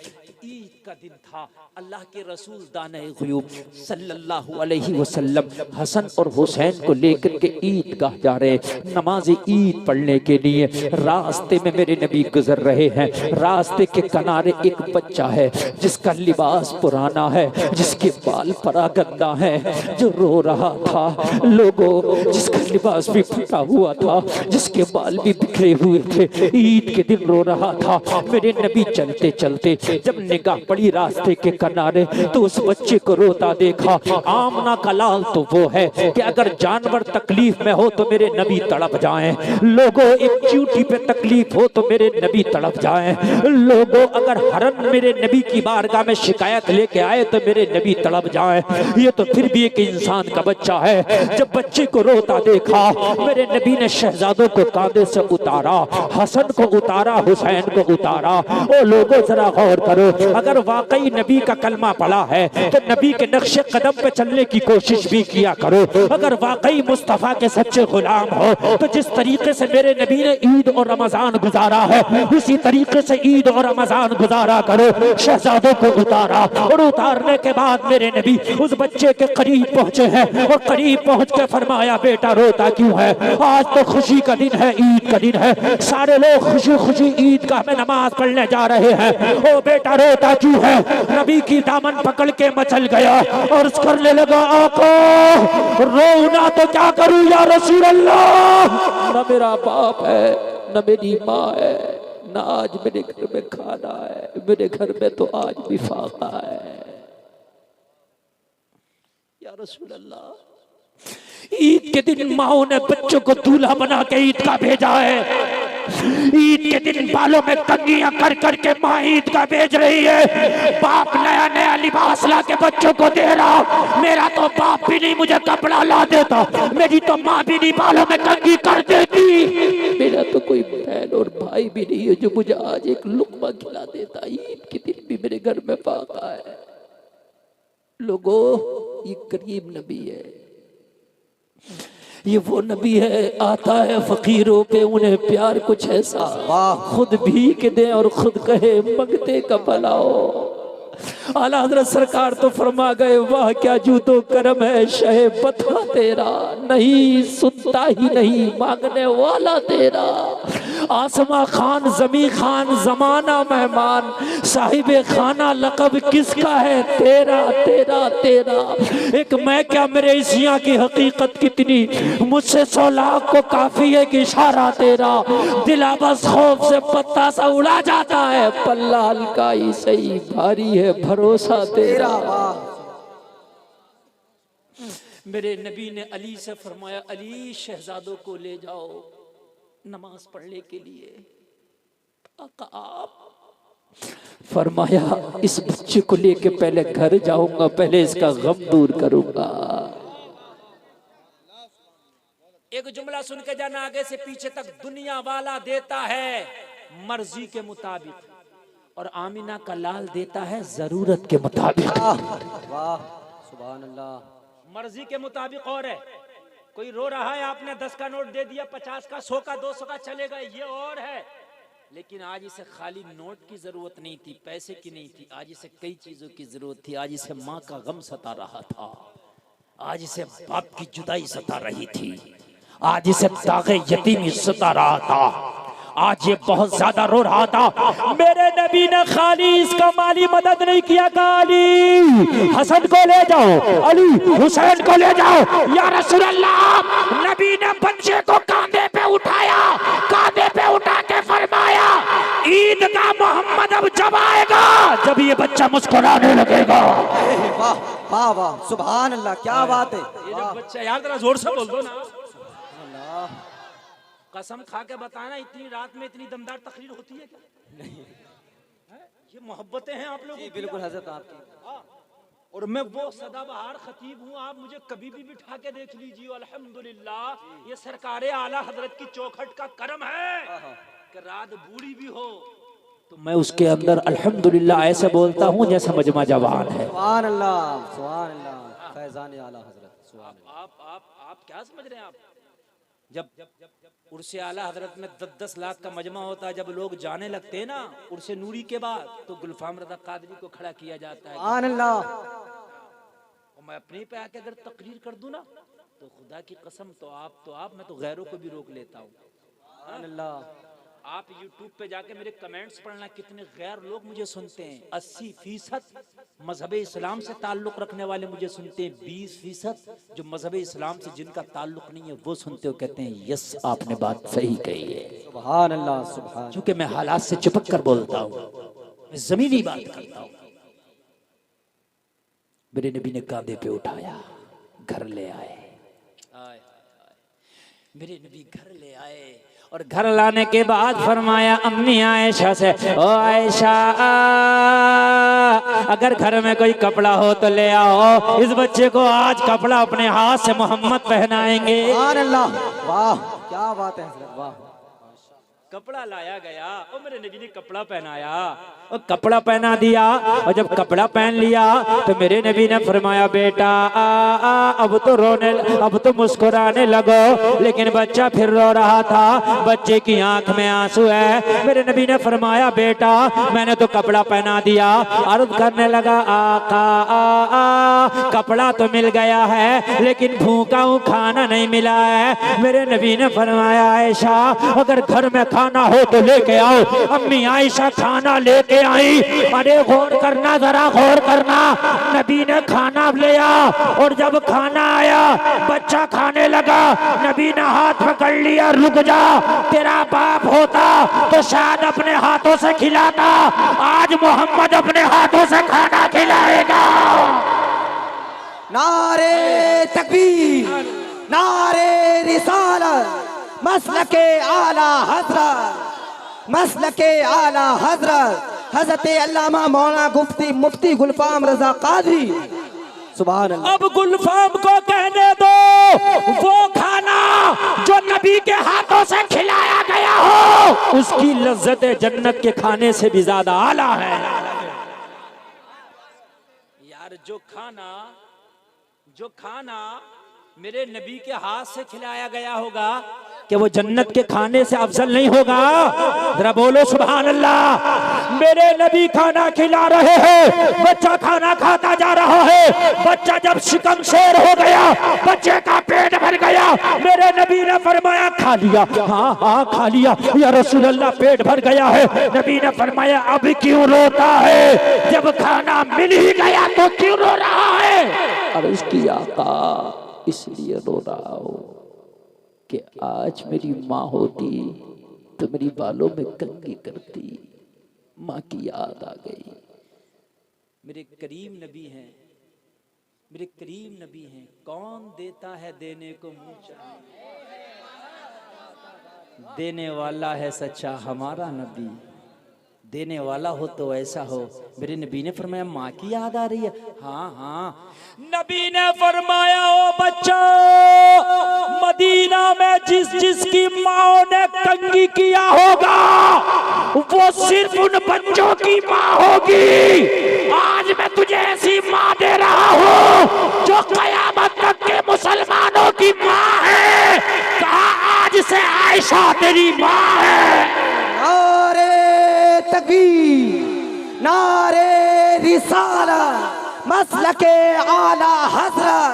A: ईद का दिन था। अल्लाह के रसूल दाने ग़ुयूब सल्लल्लाहु अलैहि वसल्लम हसन और हुसैन को लेकर के ईदगाह जा रहे, नमाज ईद पढ़ने के लिए। रास्ते में मेरे नबी गुजर रहे हैं। रास्ते के किनारे एक बच्चा है जिसका लिबास पुराना है, जिसके बाल परागंदा है, जो रो रहा था। लोगों, जिसका लिबास भी फटा हुआ था, जिसके बाल भी बिखरे हुए थे, ईद के दिन रो रहा था। मेरे नबी चलते चलते जब निगाह पड़ी रास्ते के किनारे, तो उस बच्चे को रोता देखा। आमना का लाल तो वो है कि अगर जानवर तकलीफ में हो तो मेरे नबी तड़प जाएं। लोगों, एक चींटी पे तकलीफ हो तो मेरे नबी तड़प जाएं। लोगों, अगर हरन मेरे नबी की बारगाह में शिकायत लेके आए तो मेरे नबी तड़प जाएं। ये तो फिर भी एक इंसान का बच्चा है। जब बच्चे को रोता देखा, मेरे नबी ने शहजादों को कांधे से उतारा, हसन को उतारा, हुसैन को उतारा। ओ लोगों, जरा गौर करो, अगर वाकई नबी का कलमा पढ़ा है तो नबी के नक्शे कदम पे चलने की कोशिश भी किया करो। अगर वाकई मुस्तफा के सच्चे गुलाम हो तो जिस तरीके से मेरे नबी ने ईद और रमजान गुजारा है, उसी तरीके से ईद और रमजान गुजारा करो। शहजादों को उतारा और उतारने के बाद मेरे नबी उस बच्चे के करीब पहुंचे हैं और करीब पहुंच के फरमाया, बेटा रोता क्यों है? आज तो खुशी का दिन है, ईद का दिन है। सारे लोग खुशी खुशी ईदगाह में नमाज पढ़ने जा रहे हैं। ओ बेटा रोता क्यों है? नबी की दामन पकड़ के मचल गया और करने लगा, आका रोना तो क्या करूं या रसूल अल्लाह। न मेरा बाप है, न मेरी माँ है, न आज मेरे घर में खाना है, मेरे घर में तो आज भी फाका है या रसूल अल्लाह। ईद के दिन माओ ने बच्चों को दूल्हा बना के ईदगाह भेजा है। ईद के दिन बालों में कंघियां कर कर के माँ ईदगाह भेज रही है। बाप नया नया लिबास ला के बच्चों को दे रहा। मेरा तो बाप भी नहीं मुझे कपड़ा ला देता, मेरी तो माँ भी नहीं बालों में कंघी कर देती। मेरा तो कोई बहन और भाई भी नहीं है जो मुझे आज एक लुक़मा खिला देता। ईद के दिन भी मेरे घर में फाका है। लोगों, ये करीम नबी है, ये वो नबी है, आता है फकीरों पे उन्हें प्यार कुछ ऐसा, खुद भीख दे और खुद कहे मंगते का भलाओ। आला हज़रत सरकार तो फरमा गए, वाह क्या जूतो करम है शहे बता तेरा, नहीं सुनता ही नहीं मांगने वाला तेरा।
C: आसमा खान, जमी खान, जमाना मेहमान, साहिब खाना लक़ब किसका है? तेरा तेरा तेरा। एक मैं क्या मेरे इसिया की हकीकत कितनी, मुझसे 100 लाख को काफी है कि इशारा तेरा। दिला बस खौफ से पत्ता सा उड़ा जाता है, पल्ला हल्का ही सही भारी है भरोसा तेरा। मेरे नबी ने अली से फरमाया, अली शहजादों को ले जाओ नमाज पढ़ने के लिए। आका आप फरमाया, इस बच्चे को लेके पहले घर जाऊंगा, पहले इसका गम दूर करूंगा।
A: एक जुमला सुन के जाना आगे से पीछे तक। दुनिया वाला देता है मर्जी के मुताबिक और आमिना का लाल देता है जरूरत के मुताबिक।
D: वाह सुभान अल्लाह।
A: मर्जी के मुताबिक और है। कोई रो रहा है, आपने 10 का नोट दे दिया, 50 का, 100 का, 200 का चलेगा, ये और है। लेकिन आज इसे खाली नोट की जरूरत नहीं थी, पैसे की नहीं थी, आज इसे कई चीजों की जरूरत थी। आज इसे माँ का गम सता रहा था, आज इसे बाप की जुदाई सता रही थी, आज इसे दागे यतीमी सता रहा था, आज ये बहुत ज्यादा रो रहा था। मेरे नबी ने खाली इसका माली मदद नहीं किया, अली हसन को ले जाओ, अली हुसैन को ले जाओ। या रसूल अल्लाह, नबी ने बच्चे को कांधे पे उठाया, कांधे पे उठा के फरमाया, ईद का मोहम्मद अब जब आएगा जब ये बच्चा मुस्कुराने लगेगा।
D: वाह वाह वाह सुभान अल्लाह, क्या बात है।
A: ये जो बच्चा, यार जरा जोर से बोल दो ना। कसम खा के बताना, इतनी रात में इतनी दमदार तकरीर होती है क्या? नहीं। ये मोहब्बतें हैं आप लोगों की।
D: बिल्कुल हजरत आपकी।
A: और मैं वो सदाबहार खतीब हूँ, आप मुझे कभी भी बिठा के देख लीजिए। अल्हम्दुलिल्लाह, ये सरकारे आला हजरत की चौखट का करम है कि रात बूढ़ी भी हो
C: तो मैं उसके अंदर अल्हम्दुलिल्लाह ऐसे बोलता हूँ जैसे मजमा जवान है।
D: सुभान अल्लाह सुभान अल्लाह, फैजान आला हजरत सुभान।
A: आप क्या समझ रहे हैं? आप जब उर्से आला हजरत में 10-10 लाख का मजमा होता है, जब लोग जाने लगते हैं ना उर्से नूरी के बाद, तो गुलफाम रज़ा कादरी को खड़ा किया जाता है।
D: सुभान अल्लाह।
A: और मैं अपने पे आके अगर तकरीर कर दूं ना, तो खुदा की कसम, तो आप मैं तो गैरों को भी रोक लेता हूँ।
D: सुभान अल्लाह।
A: आप YouTube पे जाके मेरे कमेंट्स पढ़ना, कितने गैर लोग मुझे सुनते हैं। 80% मजहब इस्लाम से ताल्लुक रखने वाले मुझे सुनते हैं, 20% जो मजहब इस्लाम से जिनका ताल्लुक नहीं है वो सुनते हो, कहते हैं यस आपने बात सही कही है।
D: सुभान अल्लाह सुभान।
C: क्योंकि मैं हालात से चिपक कर बोलता हूँ, मैं जमीनी बात करता हूँ। मेरे नबी ने कांधे पे उठाया, घर ले आए। मेरे नबी घर ले आए और घर लाने के बाद फरमाया अम्मी आयशा से, ओ आयशा अगर घर में कोई कपड़ा हो तो ले आओ, इस बच्चे को आज कपड़ा अपने हाथ से मोहम्मद पहनाएंगे।
D: सुभान अल्लाह। वाह क्या बात है हजरत, वाह।
A: कपड़ा लाया गया और मेरे नबी ने कपड़ा पहनाया
C: और कपड़ा पहना दिया। और जब कपड़ा पहन लिया तो मेरे नबी ने फरमाया बेटा अब तो रोने, अब तो मुस्कुराने लगो। लेकिन बच्चा फिर रो रहा था, बच्चे की आंख में आंसू है। मेरे नबी ने फरमाया बेटा मैंने तो कपड़ा पहना दिया। अर्ज करने लगा आका कपड़ा तो मिल गया है लेकिन भूखा हूँ, खाना नहीं मिला है। मेरे नबी ने फरमाया आयशा अगर घर में खाना हो तो लेके आओ। अम्मी आयशा खाना लेके आई। अरे गौर करना, जरा गौर करना, नबी ने खाना लिया और जब खाना आया बच्चा खाने लगा, नबी ने हाथ पकड़ लिया, रुक जा, तेरा बाप होता तो शायद अपने हाथों से खिलाता, आज मोहम्मद अपने हाथों से खाना खिलाएगा।
D: नारे तकबीर, नारे रिसालत, मसलके आला हजरत, मसलके आला हजरत हजरत अल्लामा मौलाना मुफ्ती गुलफाम रजा कादरी। सुभान अल्लाह।
C: अब गुलफाम को कहने दो वो खाना जो नबी के हाथों से खिलाया गया हो उसकी लज्जत जन्नत के खाने से भी ज्यादा आला है।
A: यार जो खाना मेरे नबी के हाथ से खिलाया गया होगा
C: कि वो जन्नत के खाने से अफजल नहीं होगा? जरा बोलो सुभान अल्लाह। मेरे नबी खाना खिला रहे हैं, बच्चा खाना खाता जा रहा है। बच्चा जब शिकम शेर हो गया, बच्चे का पेट भर गया, मेरे नबी ने फरमाया खा लिया। हाँ हाँ खा लिया या रसूल अल्लाह, पेट भर गया है। नबी ने फरमाया अब क्यों रोता है? जब खाना मिल ही गया तो क्यों रो रहा है? और उसकी आका इसलिए रो रहा हो कि आज मेरी माँ होती तो मेरी बालों में कंघी करती, माँ की याद आ गई।
A: मेरे करीम नबी हैं, मेरे करीम नबी हैं। कौन देता है देने को मुँह चाहे, देने वाला है सच्चा हमारा नबी। देने वाला हो तो ऐसा हो। मेरे नबी ने फरमाया माँ की याद आ रही है? हाँ हाँ।
C: नबी ने फरमाया ओ बच्चा, मदीना में जिसकी माँ ने कंघी किया होगा वो सिर्फ उन बच्चों की माँ होगी। आज मैं तुझे ऐसी माँ दे रहा हूँ जो कयामत तक के मुसलमानों की माँ है। कहा आज से आयशा तेरी माँ है।
D: नारे तकबीर, नारे रिसालत, मसलके आला हजरत,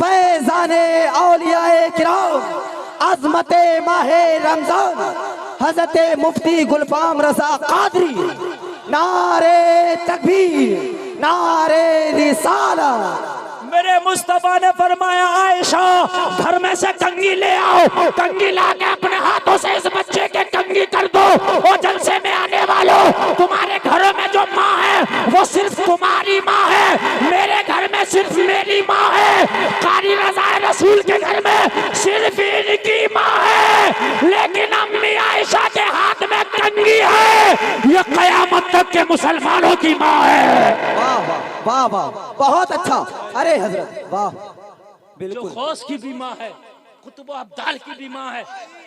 D: फैजाने औलियाए किराम, अज़मते माहे रमजान, हजरत मुफ्ती गुलफाम रज़ा कादरी। नारे तकबीर, नारे रिसालत।
C: मेरे मुस्तफा ने फरमाया आयशा घर में से कंघी ले आओ। कंघी लाके अपने हाथों से इस बच्चे के कंघी कर दो। और जलसे में आने वालों, तुम्हारे घरों में जो माँ है वो सिर्फ तुम्हारी माँ है, मेरे घर में सिर्फ मेरी माँ है, कारी रज़ा रसूल के घर में सिर्फ इनकी माँ है। लेकिन अम्मी आयशा के हाथ में कंघी है, ये कयामत तक के मुसलमानों की माँ है।
D: वाह वाह वाह वाह, बहुत अच्छा। अरे हजरत वाह,
A: जो
D: बिल्कुल।
A: गौस की भी माँ है, कुतुब अब्दाल की भी माँ है,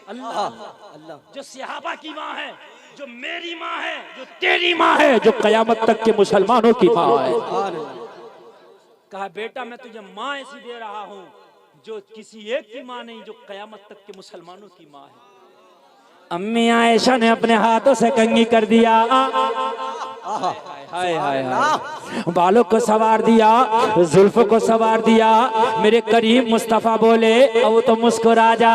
A: अल्लाह
D: अल्लाह,
A: जो सहाबा की माँ है, जो मेरी माँ है, जो
C: तेरी माँ है, जो कयामत तक के मुसलमानों की माँ है।
A: कहा बेटा मैं तुझे माँ ऐसी दे रहा हूँ जो किसी एक की माँ नहीं, जो कयामत तक के मुसलमानों की माँ है।
C: अम्मी आयशा ने अपने हाथों से कंघी कर दिया। हाय हाय हाय, बालों को सवार दिया, जुल्फों को सवार दिया। मेरे करीम मुस्तफा बोले अब तो मुस्कुरा जा।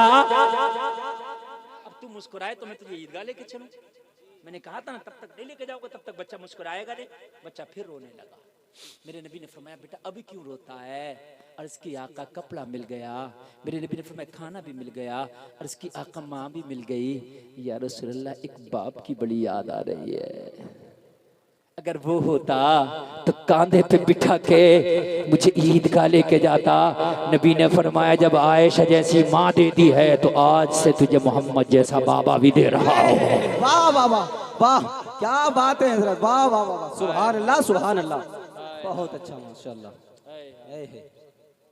A: अब तू मुस्कुराए तो मैं तुझे ईदगाह लेके चलूं। मैंने कहा था ना तब तक नहीं लेके जाओगे तब तक बच्चा मुस्कुराएगा नहीं। बच्चा फिर रोने लगा। मेरे नबी ने फरमाया बेटा अभी क्यों रोता है? अर्ज की आका कपड़ा मिल गया। मेरे नबी ने फरमाया खाना भी मिल गया। अर्ज की आका माँ भी मिल गई। या रसूलल्लाह एक बाप की बड़ी याद आ रही है। अगर वो होता तो कांधे पे बिठा के मुझे ईदगाह लेके जाता। नबी ने फरमाया जब आयशा जैसी माँ देती है तो आज से तुझे मोहम्मद जैसा बाबा भी दे रहा हो।
D: वाह वाह वाह वाह, क्या बात है हजरत, वाह वाह वाह, सुभान अल्लाह सुभान अल्लाह, बहुत अच्छा माशाअल्लाह।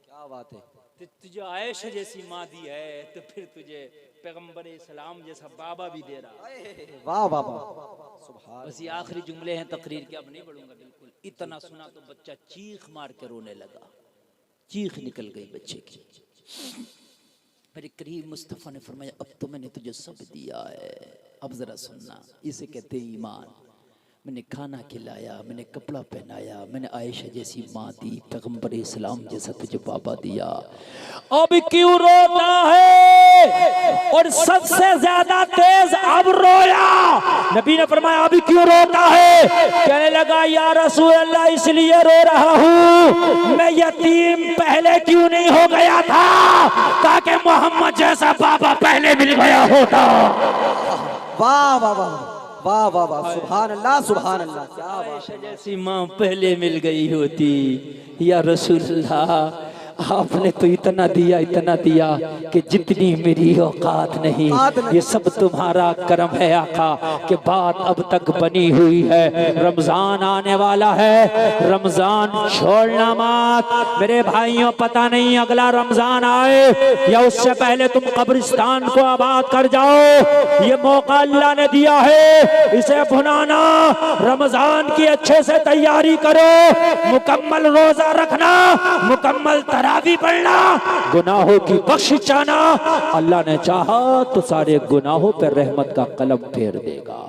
D: क्या बात है।
A: तुझे आयशा जैसी माँ दी है तो फिर तुझे पैगंबर इस्लाम जैसा बाबा भी दे रहा है।
D: वाह वाह वाह, सुभान।
A: बस ये आखिरी जुमले हैं तकरीर के, अब नहीं बढ़ूंगा बिल्कुल। इतना सुना तो बच्चा चीख मार के रोने लगा। चीख निकल गई बच्चे की। मेरे करीम मुस्तफ़ा ने फरमाया अब तो मैंने तुझे सब दिया है, अब जरा सुनना। इसे कहते हैं ईमान। मैंने खाना खिलाया, मैंने कपड़ा पहनाया, मैंने आयशा जैसी माँ दी, पैगंबर इस्लाम जैसा तुझे बाबा दिया।
C: अब क्यों रोता है? और सबसे ज्यादा तेज अब रोया। नबी ने फरमाया अभी क्यों रोता है? कहने लगा या रसूल अल्लाह इसलिए रो रहा हूँ, मैं यतीम पहले क्यों नहीं हो गया था ताकि मोहम्मद जैसा बाबा पहले मिल गया होता।
D: वाह वाह वाह वाह वाह वाह, सुभान अल्लाह सुभान अल्लाह, क्या बात।
A: आयशा जैसी माँ पहले मिल गई होती। या रसूलल्लाह आपने तो इतना दिया कि जितनी मेरी औकात नहीं, ये सब तुम्हारा करम है आका कि बात अब तक बनी हुई है। रमजान आने वाला है, रमजान छोड़ना मत मेरे भाइयों। पता नहीं अगला रमजान आए या उससे पहले तुम कब्रिस्तान को आबाद कर जाओ। ये मौका अल्लाह ने दिया है, इसे भुनाना। रमजान की अच्छे से तैयारी करो, मुकम्मल रोजा रखना, मुकम्मल
C: तरावी पढ़ना, गुनाहों की बख्शिश चाहना, अल्लाह ने चाहा तो सारे गुनाहों पर रहमत का कलम फेर देगा।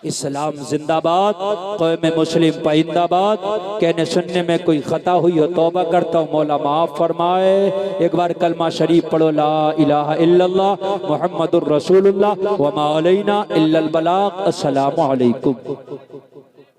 C: इस्लाम जिंदाबाद, कौम मुस्लिम पाइंदाबाद। कहने सुनने में कोई खता हुई हो तौबा करता हूँ, मौला माफ फरमाए। एक बार कलमा शरीफ पढ़ो, ला इलाहा इल्लल्लाह मुहम्मदुर रसूलुल्लाह व मा अलैना इल्लल बलाग। अस्सलामु अलैकुम।